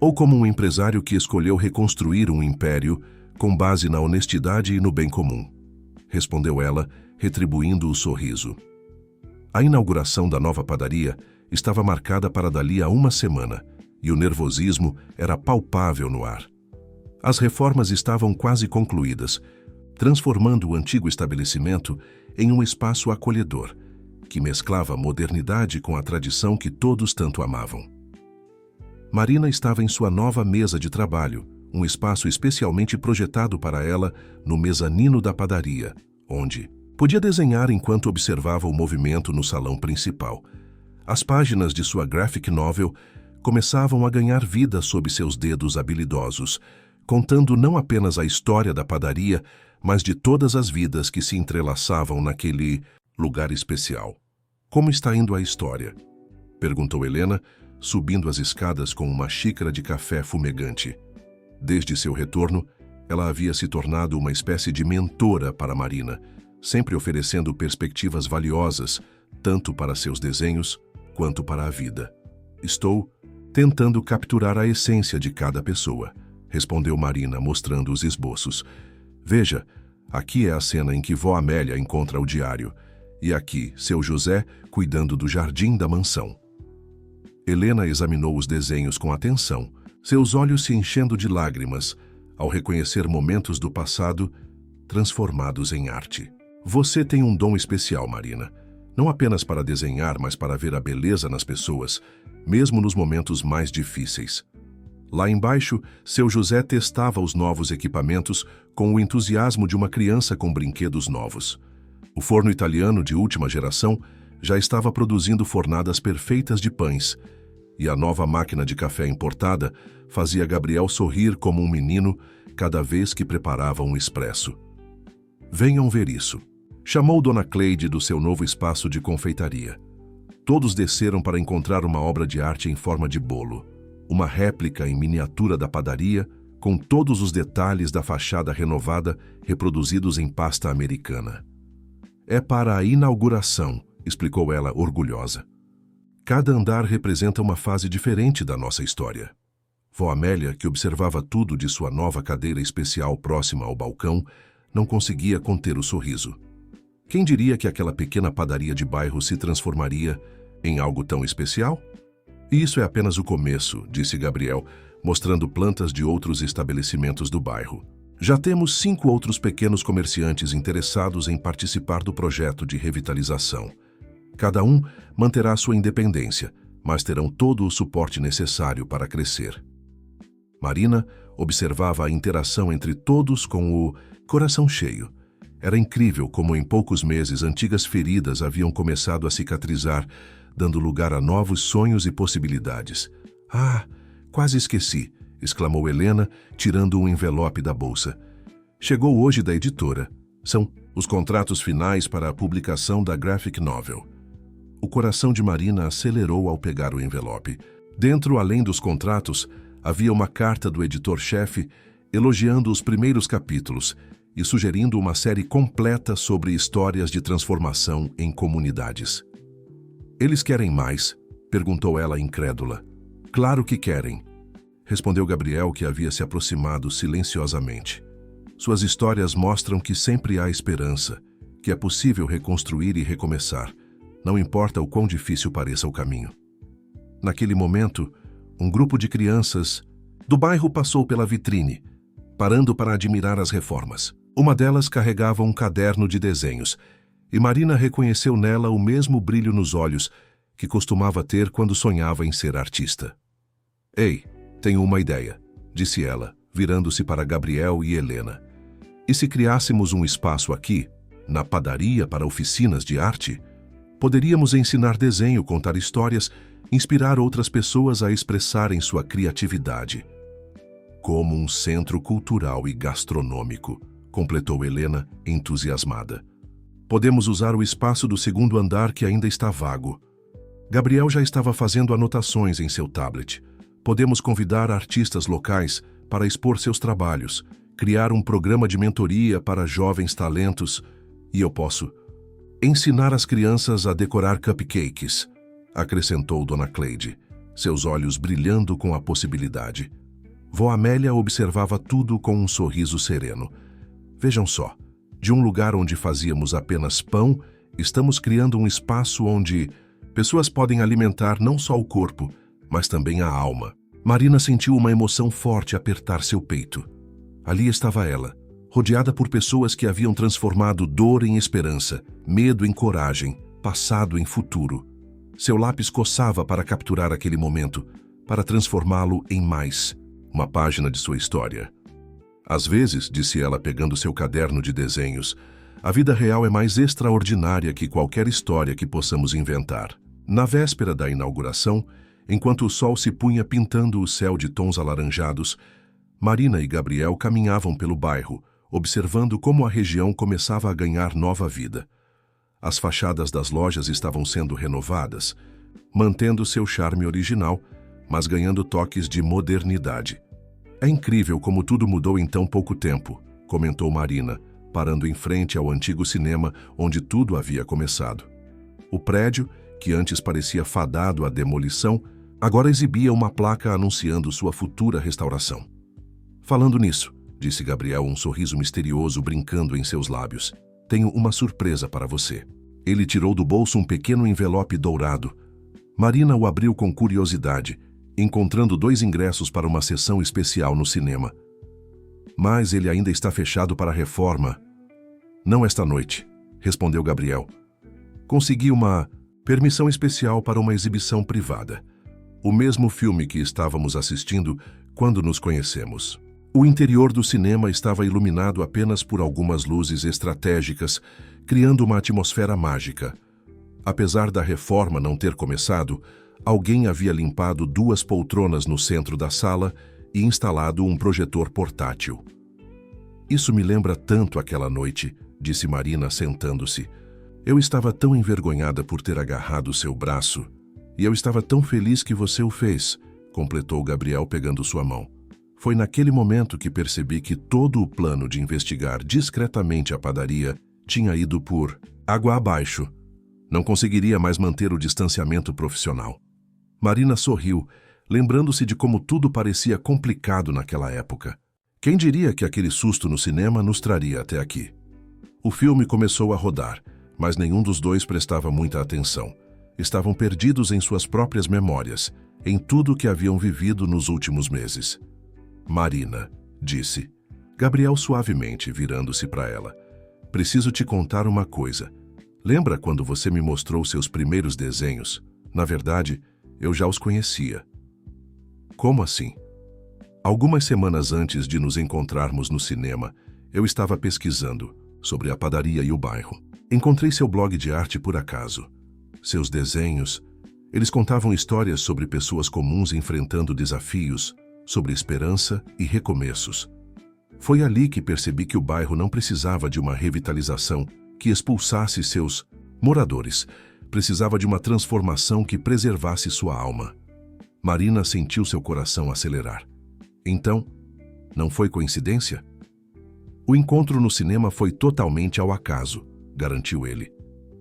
ou como um empresário que escolheu reconstruir um império com base na honestidade e no bem comum, respondeu ela, retribuindo o sorriso. A inauguração da nova padaria estava marcada para dali a uma semana, e o nervosismo era palpável no ar. As reformas estavam quase concluídas, transformando o antigo estabelecimento em um espaço acolhedor, que mesclava a modernidade com a tradição que todos tanto amavam. Marina estava em sua nova mesa de trabalho, um espaço especialmente projetado para ela no mezanino da padaria, onde podia desenhar enquanto observava o movimento no salão principal. As páginas de sua graphic novel começavam a ganhar vida sob seus dedos habilidosos, contando não apenas a história da padaria, mas de todas as vidas que se entrelaçavam naquele lugar especial. Como está indo a história? Perguntou Helena, subindo as escadas com uma xícara de café fumegante. Desde seu retorno, ela havia se tornado uma espécie de mentora para Marina, sempre oferecendo perspectivas valiosas, tanto para seus desenhos quanto para a vida. Estou tentando capturar a essência de cada pessoa, respondeu Marina, mostrando os esboços. Veja, aqui é a cena em que vó Amélia encontra o diário, e aqui, seu José cuidando do jardim da mansão. Helena examinou os desenhos com atenção, seus olhos se enchendo de lágrimas, ao reconhecer momentos do passado transformados em arte. Você tem um dom especial, Marina. Não apenas para desenhar, mas para ver a beleza nas pessoas, mesmo nos momentos mais difíceis. Lá embaixo, seu José testava os novos equipamentos com o entusiasmo de uma criança com brinquedos novos. O forno italiano de última geração já estava produzindo fornadas perfeitas de pães, e a nova máquina de café importada fazia Gabriel sorrir como um menino cada vez que preparava um expresso. Venham ver isso. Chamou Dona Cleide do seu novo espaço de confeitaria. Todos desceram para encontrar uma obra de arte em forma de bolo, uma réplica em miniatura da padaria, com todos os detalhes da fachada renovada reproduzidos em pasta americana. É para a inauguração, explicou ela orgulhosa. Cada andar representa uma fase diferente da nossa história. Vó Amélia, que observava tudo de sua nova cadeira especial próxima ao balcão, não conseguia conter o sorriso. Quem diria que aquela pequena padaria de bairro se transformaria em algo tão especial? E isso é apenas o começo, disse Gabriel, mostrando plantas de outros estabelecimentos do bairro. Já temos 5 outros pequenos comerciantes interessados em participar do projeto de revitalização. Cada um manterá sua independência, mas terão todo o suporte necessário para crescer. Marina observava a interação entre todos com o coração cheio. Era incrível como em poucos meses antigas feridas haviam começado a cicatrizar, dando lugar a novos sonhos e possibilidades. Ah, quase esqueci, exclamou Helena, tirando um envelope da bolsa. Chegou hoje da editora. São os contratos finais para a publicação da graphic novel. O coração de Marina acelerou ao pegar o envelope. Dentro, além dos contratos, havia uma carta do editor-chefe elogiando os primeiros capítulos e sugerindo uma série completa sobre histórias de transformação em comunidades. Eles querem mais? Perguntou ela incrédula. Claro que querem, respondeu Gabriel, que havia se aproximado silenciosamente. Suas histórias mostram que sempre há esperança, que é possível reconstruir e recomeçar, não importa o quão difícil pareça o caminho. Naquele momento, um grupo de crianças do bairro passou pela vitrine, parando para admirar as reformas. Uma delas carregava um caderno de desenhos, e Marina reconheceu nela o mesmo brilho nos olhos que costumava ter quando sonhava em ser artista. Ei, tenho uma ideia, disse ela, virando-se para Gabriel e Helena. E se criássemos um espaço aqui, na padaria para oficinas de arte? Poderíamos ensinar desenho, contar histórias, inspirar outras pessoas a expressarem sua criatividade. Como um centro cultural e gastronômico, completou Helena, entusiasmada. Podemos usar o espaço do segundo andar que ainda está vago. Gabriel já estava fazendo anotações em seu tablet. Podemos convidar artistas locais para expor seus trabalhos, criar um programa de mentoria para jovens talentos, e eu posso ensinar as crianças a decorar cupcakes, acrescentou Dona Cleide, seus olhos brilhando com a possibilidade. Vó Amélia observava tudo com um sorriso sereno. Vejam só, de um lugar onde fazíamos apenas pão, estamos criando um espaço onde pessoas podem alimentar não só o corpo, mas também a alma. Marina sentiu uma emoção forte apertar seu peito. Ali estava ela, rodeada por pessoas que haviam transformado dor em esperança, medo em coragem, passado em futuro. Seu lápis coçava para capturar aquele momento, para transformá-lo em mais uma página de sua história. Às vezes, disse ela pegando seu caderno de desenhos, a vida real é mais extraordinária que qualquer história que possamos inventar. Na véspera da inauguração, enquanto o sol se punha pintando o céu de tons alaranjados, Marina e Gabriel caminhavam pelo bairro, observando como a região começava a ganhar nova vida. As fachadas das lojas estavam sendo renovadas, mantendo seu charme original, mas ganhando toques de modernidade. É incrível como tudo mudou em tão pouco tempo, comentou Marina, parando em frente ao antigo cinema onde tudo havia começado. O prédio, que antes parecia fadado à demolição, agora exibia uma placa anunciando sua futura restauração. Falando nisso, disse Gabriel, um sorriso misterioso brincando em seus lábios, tenho uma surpresa para você. Ele tirou do bolso um pequeno envelope dourado. Marina o abriu com curiosidade, encontrando 2 ingressos para uma sessão especial no cinema. Mas ele ainda está fechado para a reforma. Não esta noite, respondeu Gabriel. Consegui uma permissão especial para uma exibição privada. O mesmo filme que estávamos assistindo quando nos conhecemos. O interior do cinema estava iluminado apenas por algumas luzes estratégicas, criando uma atmosfera mágica. Apesar da reforma não ter começado, alguém havia limpado 2 poltronas no centro da sala e instalado um projetor portátil. Isso me lembra tanto aquela noite, disse Marina sentando-se. Eu estava tão envergonhada por ter agarrado seu braço, e eu estava tão feliz que você o fez, completou Gabriel pegando sua mão. Foi naquele momento que percebi que todo o plano de investigar discretamente a padaria tinha ido por água abaixo. Não conseguiria mais manter o distanciamento profissional. Marina sorriu, lembrando-se de como tudo parecia complicado naquela época. Quem diria que aquele susto no cinema nos traria até aqui? O filme começou a rodar, mas nenhum dos 2 prestava muita atenção. Estavam perdidos em suas próprias memórias, em tudo o que haviam vivido nos últimos meses. Marina, disse. Gabriel suavemente, virando-se para ela. Preciso te contar uma coisa. Lembra quando você me mostrou seus primeiros desenhos? Na verdade, eu já os conhecia. Como assim? Algumas semanas antes de nos encontrarmos no cinema, eu estava pesquisando sobre a padaria e o bairro. Encontrei seu blog de arte por acaso. Seus desenhos, eles contavam histórias sobre pessoas comuns enfrentando desafios, sobre esperança e recomeços. Foi ali que percebi que o bairro não precisava de uma revitalização que expulsasse seus moradores. Precisava de uma transformação que preservasse sua alma. Marina sentiu seu coração acelerar. Então, não foi coincidência? O encontro no cinema foi totalmente ao acaso, garantiu ele.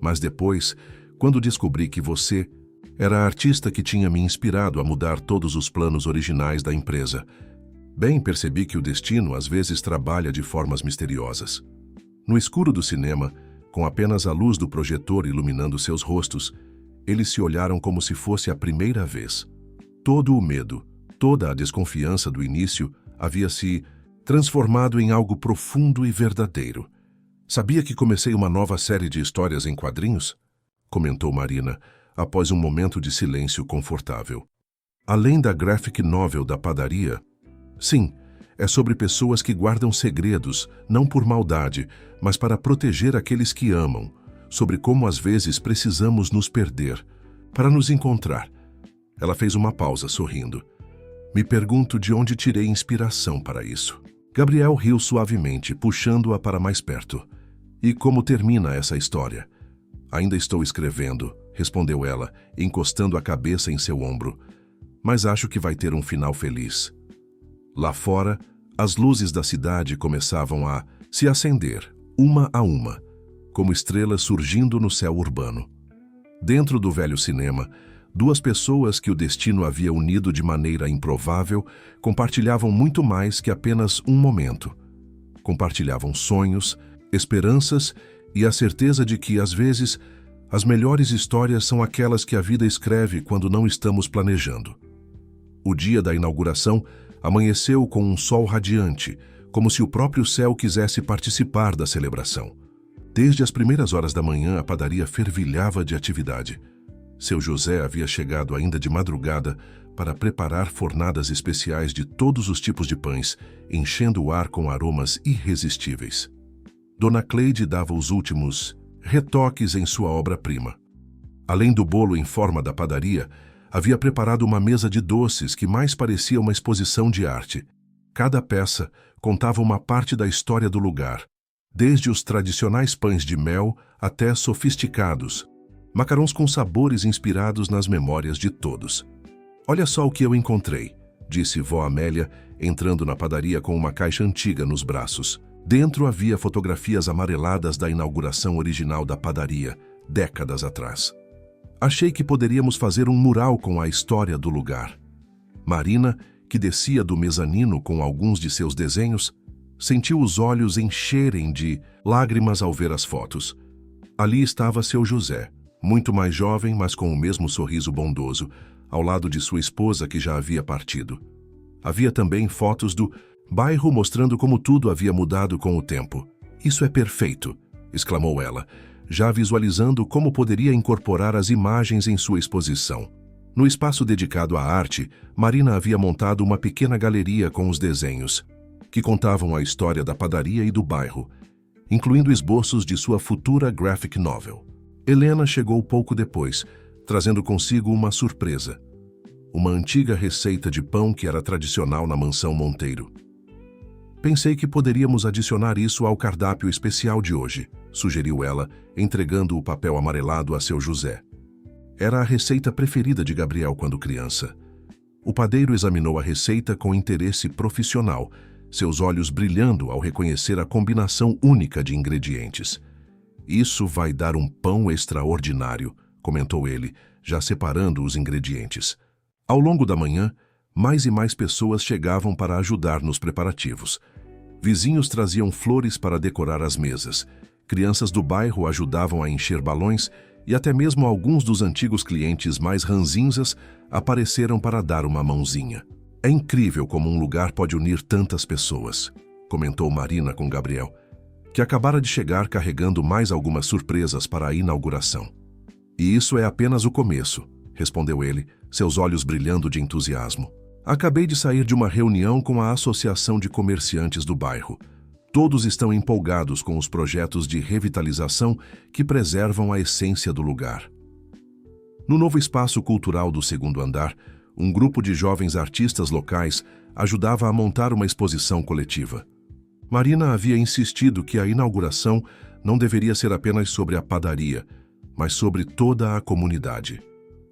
Mas depois, quando descobri que você era a artista que tinha me inspirado a mudar todos os planos originais da empresa, bem percebi que o destino às vezes trabalha de formas misteriosas. No escuro do cinema, com apenas a luz do projetor iluminando seus rostos, eles se olharam como se fosse a primeira vez. Todo o medo, toda a desconfiança do início havia se transformado em algo profundo e verdadeiro. Sabia que comecei uma nova série de histórias em quadrinhos? Comentou Marina, após um momento de silêncio confortável. Além da graphic novel da padaria? Sim, é sobre pessoas que guardam segredos, não por maldade, mas para proteger aqueles que amam, sobre como às vezes precisamos nos perder, para nos encontrar. Ela fez uma pausa, sorrindo. Me pergunto de onde tirei inspiração para isso. Gabriel riu suavemente, puxando-a para mais perto. E como termina essa história? Ainda estou escrevendo, respondeu ela, encostando a cabeça em seu ombro. Mas acho que vai ter um final feliz. Lá fora, as luzes da cidade começavam a se acender, uma a uma, como estrelas surgindo no céu urbano. Dentro do velho cinema, 2 pessoas que o destino havia unido de maneira improvável compartilhavam muito mais que apenas um momento. Compartilhavam sonhos, esperanças e a certeza de que, às vezes, as melhores histórias são aquelas que a vida escreve quando não estamos planejando. O dia da inauguração amanheceu com um sol radiante, como se o próprio céu quisesse participar da celebração. Desde as primeiras horas da manhã, a padaria fervilhava de atividade. Seu José havia chegado ainda de madrugada para preparar fornadas especiais de todos os tipos de pães, enchendo o ar com aromas irresistíveis. Dona Cleide dava os últimos retoques em sua obra-prima. Além do bolo em forma da padaria, havia preparado uma mesa de doces que mais parecia uma exposição de arte. Cada peça contava uma parte da história do lugar, desde os tradicionais pães de mel até sofisticados, macarrões com sabores inspirados nas memórias de todos. "Olha só o que eu encontrei", disse vó Amélia, entrando na padaria com uma caixa antiga nos braços. Dentro havia fotografias amareladas da inauguração original da padaria, décadas atrás. "Achei que poderíamos fazer um mural com a história do lugar." Marina, que descia do mezanino com alguns de seus desenhos, sentiu os olhos encherem de lágrimas ao ver as fotos. Ali estava seu José, muito mais jovem, mas com o mesmo sorriso bondoso, ao lado de sua esposa que já havia partido. Havia também fotos do bairro mostrando como tudo havia mudado com o tempo. "Isso é perfeito", exclamou ela, já visualizando como poderia incorporar as imagens em sua exposição. No espaço dedicado à arte, Marina havia montado uma pequena galeria com os desenhos, que contavam a história da padaria e do bairro, incluindo esboços de sua futura graphic novel. Helena chegou pouco depois, trazendo consigo uma surpresa: uma antiga receita de pão que era tradicional na mansão Monteiro. "Pensei que poderíamos adicionar isso ao cardápio especial de hoje", sugeriu ela, entregando o papel amarelado a seu José. Era a receita preferida de Gabriel quando criança. O padeiro examinou a receita com interesse profissional, seus olhos brilhando ao reconhecer a combinação única de ingredientes. "Isso vai dar um pão extraordinário", comentou ele, já separando os ingredientes. Ao longo da manhã, mais e mais pessoas chegavam para ajudar nos preparativos. Vizinhos traziam flores para decorar as mesas, crianças do bairro ajudavam a encher balões e até mesmo alguns dos antigos clientes mais ranzinzas apareceram para dar uma mãozinha. "É incrível como um lugar pode unir tantas pessoas", comentou Marina com Gabriel, que acabara de chegar carregando mais algumas surpresas para a inauguração. "E isso é apenas o começo", respondeu ele, seus olhos brilhando de entusiasmo. "Acabei de sair de uma reunião com a Associação de Comerciantes do bairro. Todos estão empolgados com os projetos de revitalização que preservam a essência do lugar." No novo espaço cultural do segundo andar, um grupo de jovens artistas locais ajudava a montar uma exposição coletiva. Marina havia insistido que a inauguração não deveria ser apenas sobre a padaria, mas sobre toda a comunidade.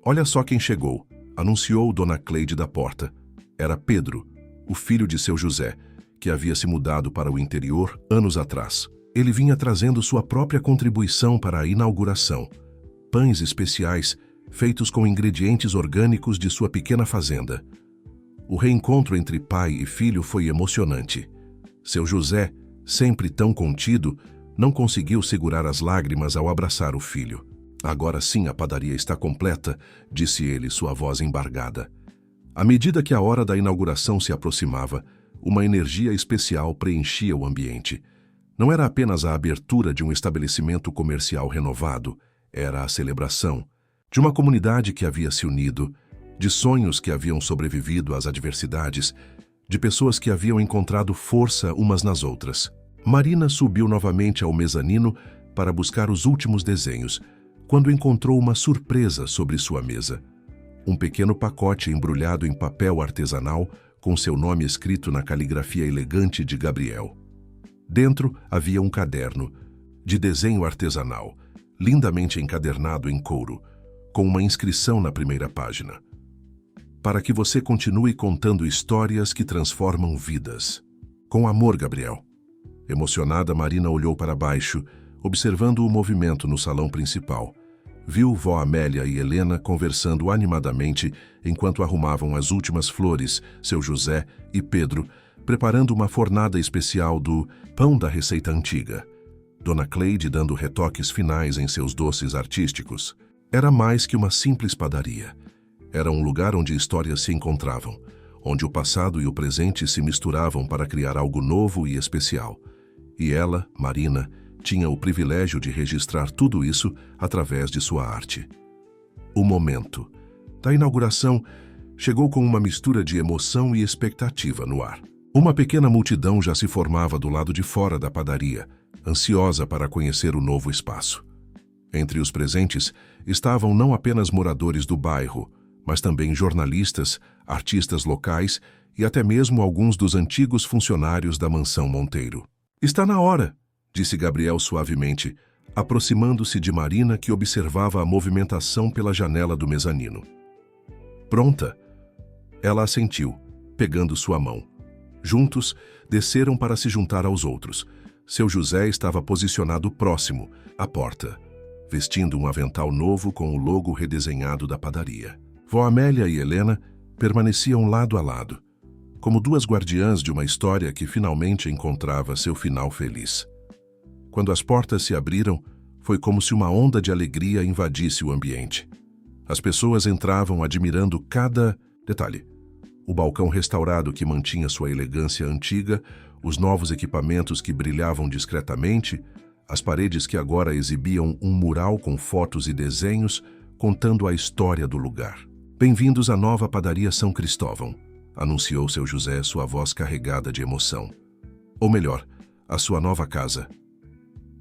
"Olha só quem chegou", anunciou Dona Cleide da porta. Era Pedro, o filho de seu José, que havia se mudado para o interior anos atrás. Ele vinha trazendo sua própria contribuição para a inauguração: pães especiais feitos com ingredientes orgânicos de sua pequena fazenda. O reencontro entre pai e filho foi emocionante. Seu José, sempre tão contido, não conseguiu segurar as lágrimas ao abraçar o filho. "Agora sim a padaria está completa", disse ele, sua voz embargada. À medida que a hora da inauguração se aproximava, uma energia especial preenchia o ambiente. Não era apenas a abertura de um estabelecimento comercial renovado, era a celebração de uma comunidade que havia se unido, de sonhos que haviam sobrevivido às adversidades, de pessoas que haviam encontrado força umas nas outras. Marina subiu novamente ao mezanino para buscar os últimos desenhos, quando encontrou uma surpresa sobre sua mesa. Um pequeno pacote embrulhado em papel artesanal com seu nome escrito na caligrafia elegante de Gabriel. Dentro havia um caderno de desenho artesanal, lindamente encadernado em couro, com uma inscrição na primeira página: "Para que você continue contando histórias que transformam vidas. Com amor, Gabriel." Emocionada, Marina olhou para baixo, observando o movimento no salão principal. Viu vó Amélia e Helena conversando animadamente enquanto arrumavam as últimas flores, seu José e Pedro, preparando uma fornada especial do pão da receita antiga. Dona Cleide dando retoques finais em seus doces artísticos. Era mais que uma simples padaria. Era um lugar onde histórias se encontravam, onde o passado e o presente se misturavam para criar algo novo e especial. E ela, Marina, tinha o privilégio de registrar tudo isso através de sua arte. O momento da inauguração chegou com uma mistura de emoção e expectativa no ar. Uma pequena multidão já se formava do lado de fora da padaria, ansiosa para conhecer o novo espaço. Entre os presentes estavam não apenas moradores do bairro, mas também jornalistas, artistas locais e até mesmo alguns dos antigos funcionários da mansão Monteiro. "Está na hora", disse Gabriel suavemente, aproximando-se de Marina, que observava a movimentação pela janela do mezanino. "Pronta?" Ela assentiu, pegando sua mão. Juntos, desceram para se juntar aos outros. Seu José estava posicionado próximo, à porta, vestindo um avental novo com o logo redesenhado da padaria. Vó Amélia e Helena permaneciam lado a lado, como duas guardiãs de uma história que finalmente encontrava seu final feliz. Quando as portas se abriram, foi como se uma onda de alegria invadisse o ambiente. As pessoas entravam admirando cada detalhe. O balcão restaurado que mantinha sua elegância antiga, os novos equipamentos que brilhavam discretamente, as paredes que agora exibiam um mural com fotos e desenhos contando a história do lugar. "Bem-vindos à nova padaria São Cristóvão", anunciou seu José, sua voz carregada de emoção. Ou melhor, a sua nova casa.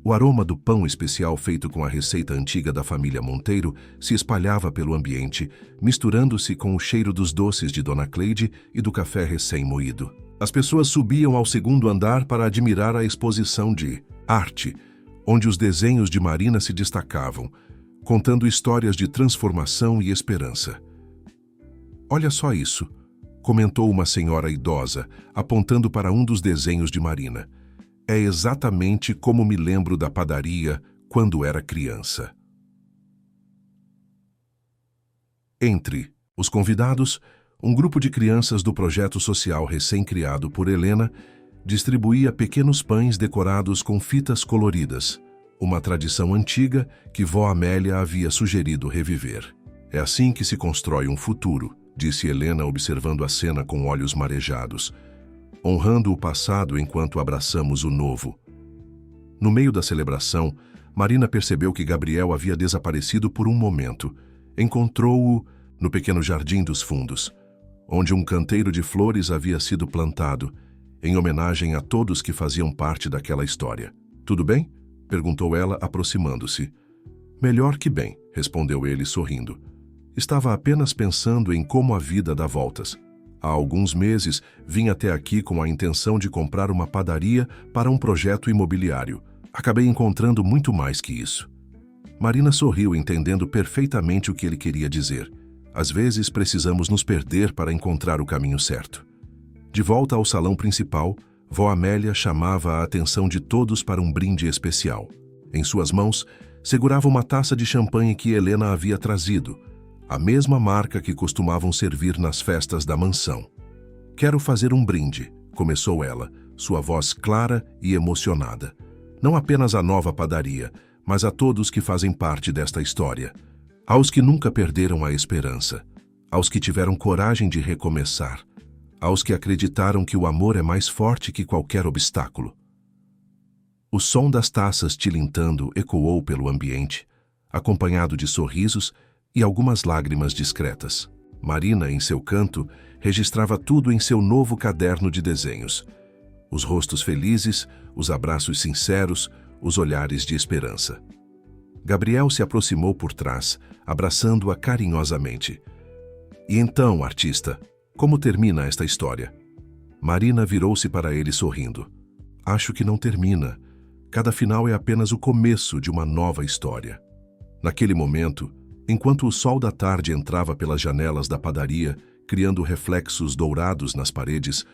O aroma do pão especial feito com a receita antiga da família Monteiro se espalhava pelo ambiente, misturando-se com o cheiro dos doces de Dona Cleide e do café recém-moído. As pessoas subiam ao segundo andar para admirar a exposição de arte, onde os desenhos de Marina se destacavam, contando histórias de transformação e esperança. "Olha só isso", comentou uma senhora idosa, apontando para um dos desenhos de Marina. "É exatamente como me lembro da padaria quando era criança." Entre os convidados, um grupo de crianças do projeto social recém-criado por Helena distribuía pequenos pães decorados com fitas coloridas, uma tradição antiga que vó Amélia havia sugerido reviver. "É assim que se constrói um futuro", disse Helena, observando a cena com olhos marejados, honrando o passado enquanto abraçamos o novo. No meio da celebração, Marina percebeu que Gabriel havia desaparecido por um momento. Encontrou-o no pequeno jardim dos fundos, onde um canteiro de flores havia sido plantado, em homenagem a todos que faziam parte daquela história. "Tudo bem?" perguntou ela, aproximando-se. "Melhor que bem", respondeu ele, sorrindo. "Estava apenas pensando em como a vida dá voltas. Há alguns meses, vim até aqui com a intenção de comprar uma padaria para um projeto imobiliário. Acabei encontrando muito mais que isso." Marina sorriu, entendendo perfeitamente o que ele queria dizer. Às vezes, precisamos nos perder para encontrar o caminho certo. De volta ao salão principal, vó Amélia chamava a atenção de todos para um brinde especial. Em suas mãos, segurava uma taça de champanhe que Helena havia trazido, a mesma marca que costumavam servir nas festas da mansão. "Quero fazer um brinde", começou ela, sua voz clara e emocionada. "Não apenas à nova padaria, mas a todos que fazem parte desta história. Aos que nunca perderam a esperança, aos que tiveram coragem de recomeçar, aos que acreditaram que o amor é mais forte que qualquer obstáculo." O som das taças tilintando ecoou pelo ambiente, acompanhado de sorrisos e algumas lágrimas discretas. Marina, em seu canto, registrava tudo em seu novo caderno de desenhos. Os rostos felizes, os abraços sinceros, os olhares de esperança. Gabriel se aproximou por trás, abraçando-a carinhosamente. "E então, artista, como termina esta história?" Marina virou-se para ele sorrindo. "Acho que não termina. Cada final é apenas o começo de uma nova história." Naquele momento, enquanto o sol da tarde entrava pelas janelas da padaria, criando reflexos dourados nas paredes,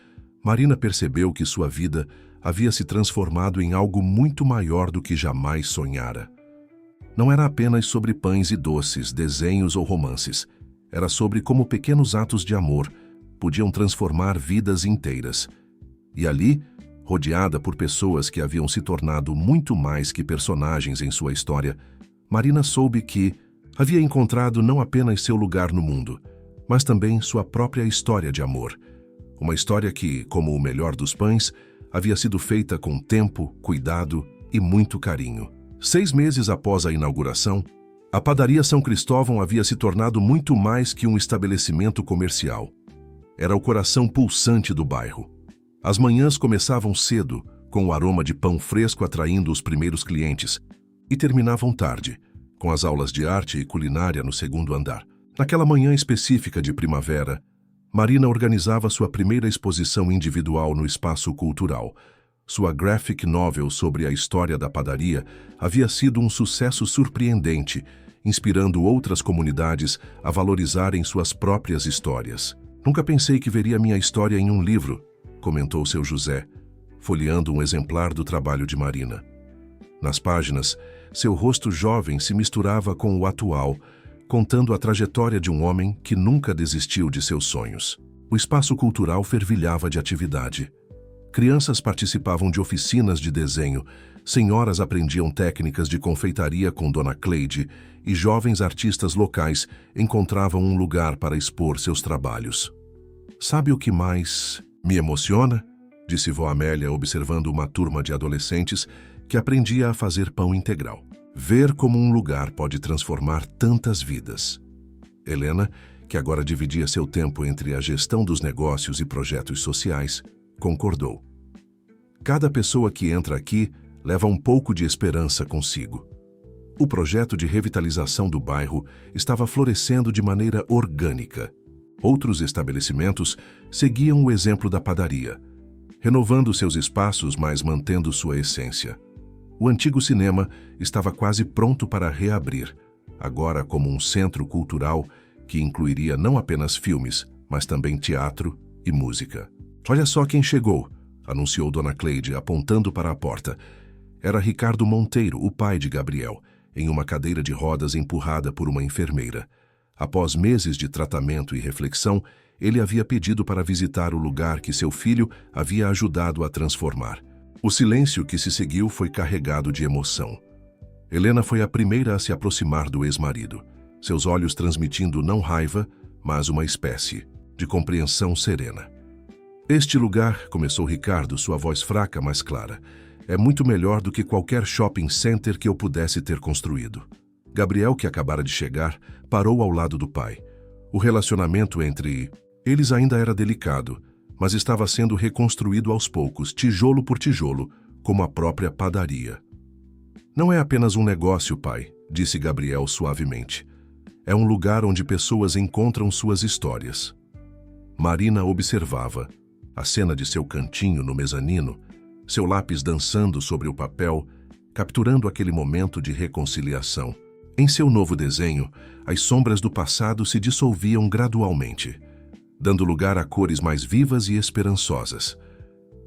Marina percebeu que sua vida havia se transformado em algo muito maior do que jamais sonhara. Não era apenas sobre pães e doces, desenhos ou romances. Era sobre como pequenos atos de amor podiam transformar vidas inteiras. E ali, rodeada por pessoas que haviam se tornado muito mais que personagens em sua história, Marina soube que havia encontrado não apenas seu lugar no mundo, mas também sua própria história de amor. Uma história que, como o melhor dos pães, havia sido feita com tempo, cuidado e muito carinho. 6 meses após a inauguração, a padaria São Cristóvão havia se tornado muito mais que um estabelecimento comercial. Era o coração pulsante do bairro. As manhãs começavam cedo, com o aroma de pão fresco atraindo os primeiros clientes, e terminavam tarde, com as aulas de arte e culinária no segundo andar. Naquela manhã específica de primavera, Marina organizava sua primeira exposição individual no espaço cultural. Sua graphic novel sobre a história da padaria havia sido um sucesso surpreendente, inspirando outras comunidades a valorizarem suas próprias histórias. "Nunca pensei que veria minha história em um livro", comentou seu José, folheando um exemplar do trabalho de Marina. Nas páginas, seu rosto jovem se misturava com o atual, contando a trajetória de um homem que nunca desistiu de seus sonhos. O espaço cultural fervilhava de atividade. Crianças participavam de oficinas de desenho, senhoras aprendiam técnicas de confeitaria com Dona Cleide e jovens artistas locais encontravam um lugar para expor seus trabalhos. "Sabe o que mais me emociona?", disse vó Amélia, observando uma turma de adolescentes que aprendia a fazer pão integral. "Ver como um lugar pode transformar tantas vidas." Helena, que agora dividia seu tempo entre a gestão dos negócios e projetos sociais, concordou. "Cada pessoa que entra aqui leva um pouco de esperança consigo." O projeto de revitalização do bairro estava florescendo de maneira orgânica. Outros estabelecimentos seguiam o exemplo da padaria, renovando seus espaços, mas mantendo sua essência. O antigo cinema estava quase pronto para reabrir, agora como um centro cultural que incluiria não apenas filmes, mas também teatro e música. "Olha só quem chegou", anunciou Dona Cleide, apontando para a porta. Era Ricardo Monteiro, o pai de Gabriel, em uma cadeira de rodas empurrada por uma enfermeira. Após meses de tratamento e reflexão, ele havia pedido para visitar o lugar que seu filho havia ajudado a transformar. O silêncio que se seguiu foi carregado de emoção. Helena foi a primeira a se aproximar do ex-marido, seus olhos transmitindo não raiva, mas uma espécie de compreensão serena. "Este lugar", começou Ricardo, sua voz fraca, mas clara, "é muito melhor do que qualquer shopping center que eu pudesse ter construído." Gabriel, que acabara de chegar, parou ao lado do pai. O relacionamento entre eles ainda era delicado, mas estava sendo reconstruído aos poucos, tijolo por tijolo, como a própria padaria. "Não é apenas um negócio, pai", disse Gabriel suavemente. "É um lugar onde pessoas encontram suas histórias." Marina observava a cena de seu cantinho no mezanino, seu lápis dançando sobre o papel, capturando aquele momento de reconciliação. Em seu novo desenho, as sombras do passado se dissolviam gradualmente, dando lugar a cores mais vivas e esperançosas.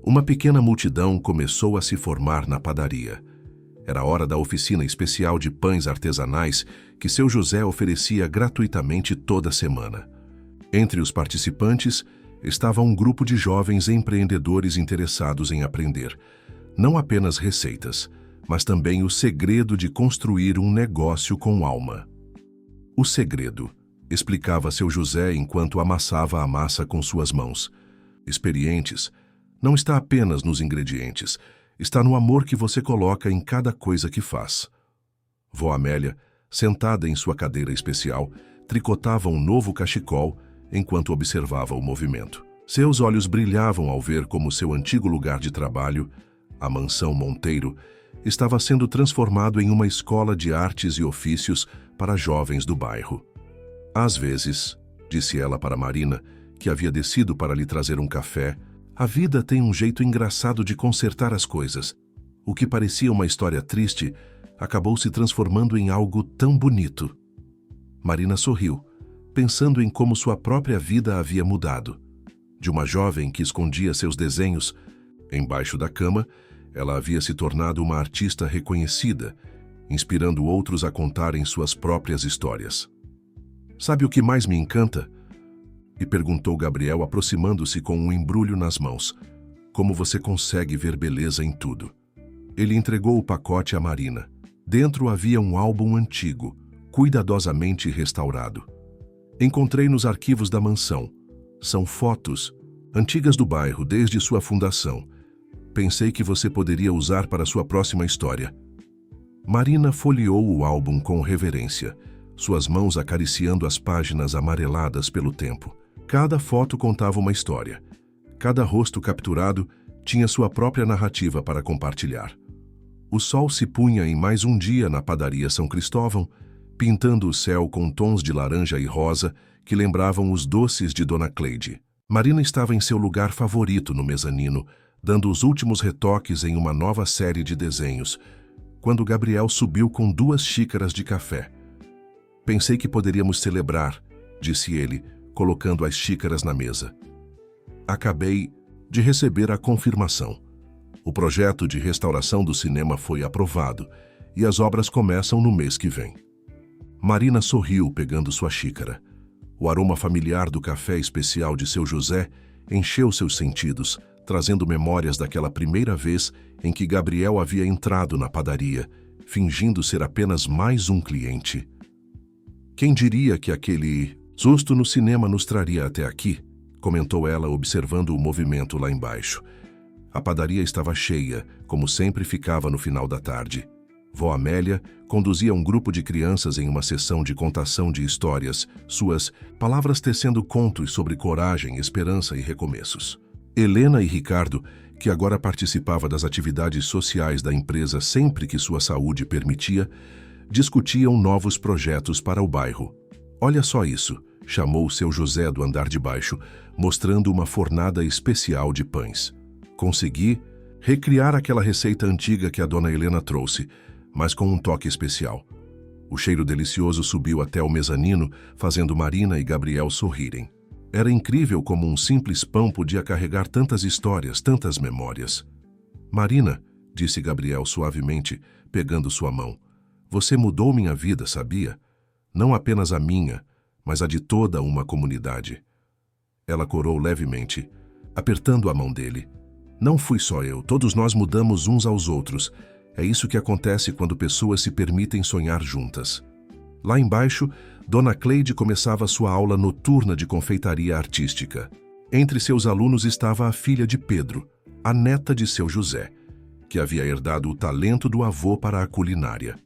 Uma pequena multidão começou a se formar na padaria. Era hora da oficina especial de pães artesanais que seu José oferecia gratuitamente toda semana. Entre os participantes estava um grupo de jovens empreendedores interessados em aprender, não apenas receitas, mas também o segredo de construir um negócio com alma. "O segredo", explicava seu José enquanto amassava a massa com suas mãos. "Experientes, não está apenas nos ingredientes, está no amor que você coloca em cada coisa que faz." Vó Amélia, sentada em sua cadeira especial, tricotava um novo cachecol enquanto observava o movimento. Seus olhos brilhavam ao ver como seu antigo lugar de trabalho, a mansão Monteiro, estava sendo transformado em uma escola de artes e ofícios para jovens do bairro. "Às vezes", disse ela para Marina, que havia descido para lhe trazer um café, "a vida tem um jeito engraçado de consertar as coisas. O que parecia uma história triste acabou se transformando em algo tão bonito." Marina sorriu, pensando em como sua própria vida havia mudado. De uma jovem que escondia seus desenhos embaixo da cama, ela havia se tornado uma artista reconhecida, inspirando outros a contarem suas próprias histórias. "Sabe o que mais me encanta?", e perguntou Gabriel, aproximando-se com um embrulho nas mãos. "Como você consegue ver beleza em tudo." Ele entregou o pacote a Marina. Dentro havia um álbum antigo, cuidadosamente restaurado. "Encontrei nos arquivos da mansão. São fotos antigas do bairro desde sua fundação. Pensei que você poderia usar para sua próxima história." Marina folheou o álbum com reverência, suas mãos acariciando as páginas amareladas pelo tempo. Cada foto contava uma história. Cada rosto capturado tinha sua própria narrativa para compartilhar. O sol se punha em mais um dia na padaria São Cristóvão, pintando o céu com tons de laranja e rosa que lembravam os doces de Dona Cleide. Marina estava em seu lugar favorito no mezanino, dando os últimos retoques em uma nova série de desenhos, quando Gabriel subiu com 2 xícaras de café. Pensei que poderíamos celebrar, disse ele, colocando as xícaras na mesa. Acabei de receber a confirmação. O projeto de restauração do cinema foi aprovado e as obras começam no mês que vem. Marina sorriu pegando sua xícara. O aroma familiar do café especial de seu José encheu seus sentidos, trazendo memórias daquela primeira vez em que Gabriel havia entrado na padaria, fingindo ser apenas mais um cliente. Quem diria que aquele susto no cinema nos traria até aqui? Comentou ela, observando o movimento lá embaixo. A padaria estava cheia, como sempre ficava no final da tarde. Vó Amélia conduzia um grupo de crianças em uma sessão de contação de histórias, suas palavras tecendo contos sobre coragem, esperança e recomeços. Helena e Ricardo, que agora participava das atividades sociais da empresa sempre que sua saúde permitia, discutiam novos projetos para o bairro. Olha só isso, chamou seu José do andar de baixo, mostrando uma fornada especial de pães. Consegui recriar aquela receita antiga que a dona Helena trouxe, mas com um toque especial. O cheiro delicioso subiu até o mezanino, fazendo Marina e Gabriel sorrirem. Era incrível como um simples pão podia carregar tantas histórias, tantas memórias. Marina, disse Gabriel suavemente, pegando sua mão, você mudou minha vida, sabia? Não apenas a minha, mas a de toda uma comunidade. Ela corou levemente, apertando a mão dele. Não fui só eu, todos nós mudamos uns aos outros. É isso que acontece quando pessoas se permitem sonhar juntas. Lá embaixo, Dona Cleide começava sua aula noturna de confeitaria artística. Entre seus alunos estava a filha de Pedro, a neta de seu José, que havia herdado o talento do avô para a culinária.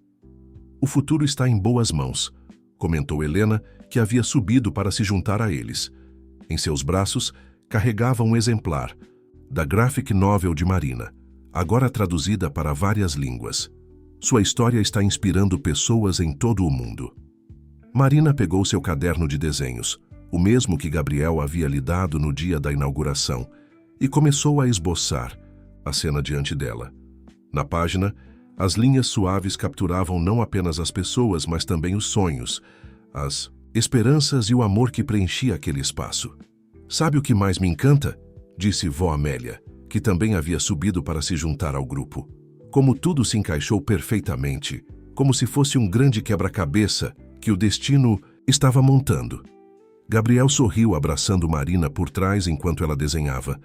O futuro está em boas mãos, comentou Helena, que havia subido para se juntar a eles. Em seus braços, carregava um exemplar da graphic novel de Marina, agora traduzida para várias línguas. Sua história está inspirando pessoas em todo o mundo. Marina pegou seu caderno de desenhos, o mesmo que Gabriel havia lhe dado no dia da inauguração, e começou a esboçar a cena diante dela. Na página, as linhas suaves capturavam não apenas as pessoas, mas também os sonhos, as esperanças e o amor que preenchia aquele espaço. Sabe o que mais me encanta? Disse vó Amélia, que também havia subido para se juntar ao grupo. Como tudo se encaixou perfeitamente, como se fosse um grande quebra-cabeça que o destino estava montando. Gabriel sorriu abraçando Marina por trás enquanto ela desenhava.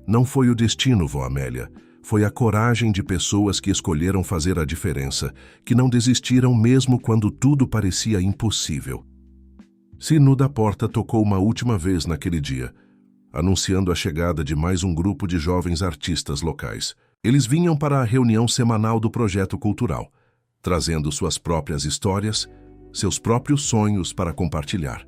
Não foi o destino, vó Amélia. Foi a coragem de pessoas que escolheram fazer a diferença, que não desistiram mesmo quando tudo parecia impossível. Sino da porta tocou uma última vez naquele dia, anunciando a chegada de mais um grupo de jovens artistas locais. Eles vinham para a reunião semanal do projeto cultural, trazendo suas próprias histórias, seus próprios sonhos para compartilhar.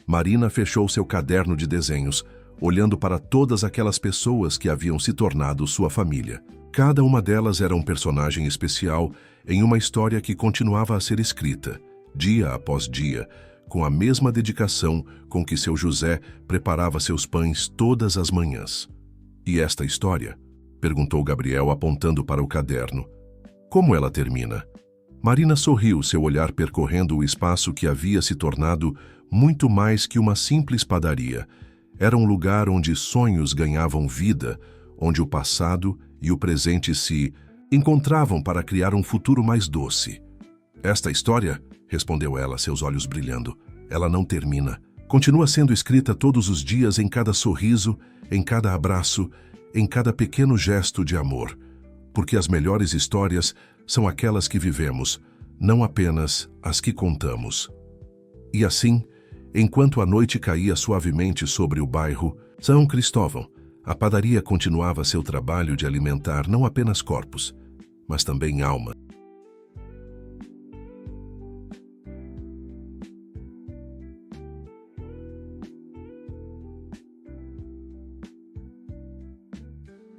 Marina fechou seu caderno de desenhos, olhando para todas aquelas pessoas que haviam se tornado sua família. Cada uma delas era um personagem especial em uma história que continuava a ser escrita, dia após dia, com a mesma dedicação com que seu José preparava seus pães todas as manhãs. E esta história? Perguntou Gabriel, apontando para o caderno. Como ela termina? Marina sorriu, seu olhar percorrendo o espaço que havia se tornado muito mais que uma simples padaria. Era um lugar onde sonhos ganhavam vida, onde o passado e o presente se encontravam para criar um futuro mais doce. Esta história, respondeu ela, seus olhos brilhando, ela não termina. Continua sendo escrita todos os dias em cada sorriso, em cada abraço, em cada pequeno gesto de amor. Porque as melhores histórias são aquelas que vivemos, não apenas as que contamos. E assim, enquanto a noite caía suavemente sobre o bairro São Cristóvão, a padaria continuava seu trabalho de alimentar não apenas corpos, mas também almas.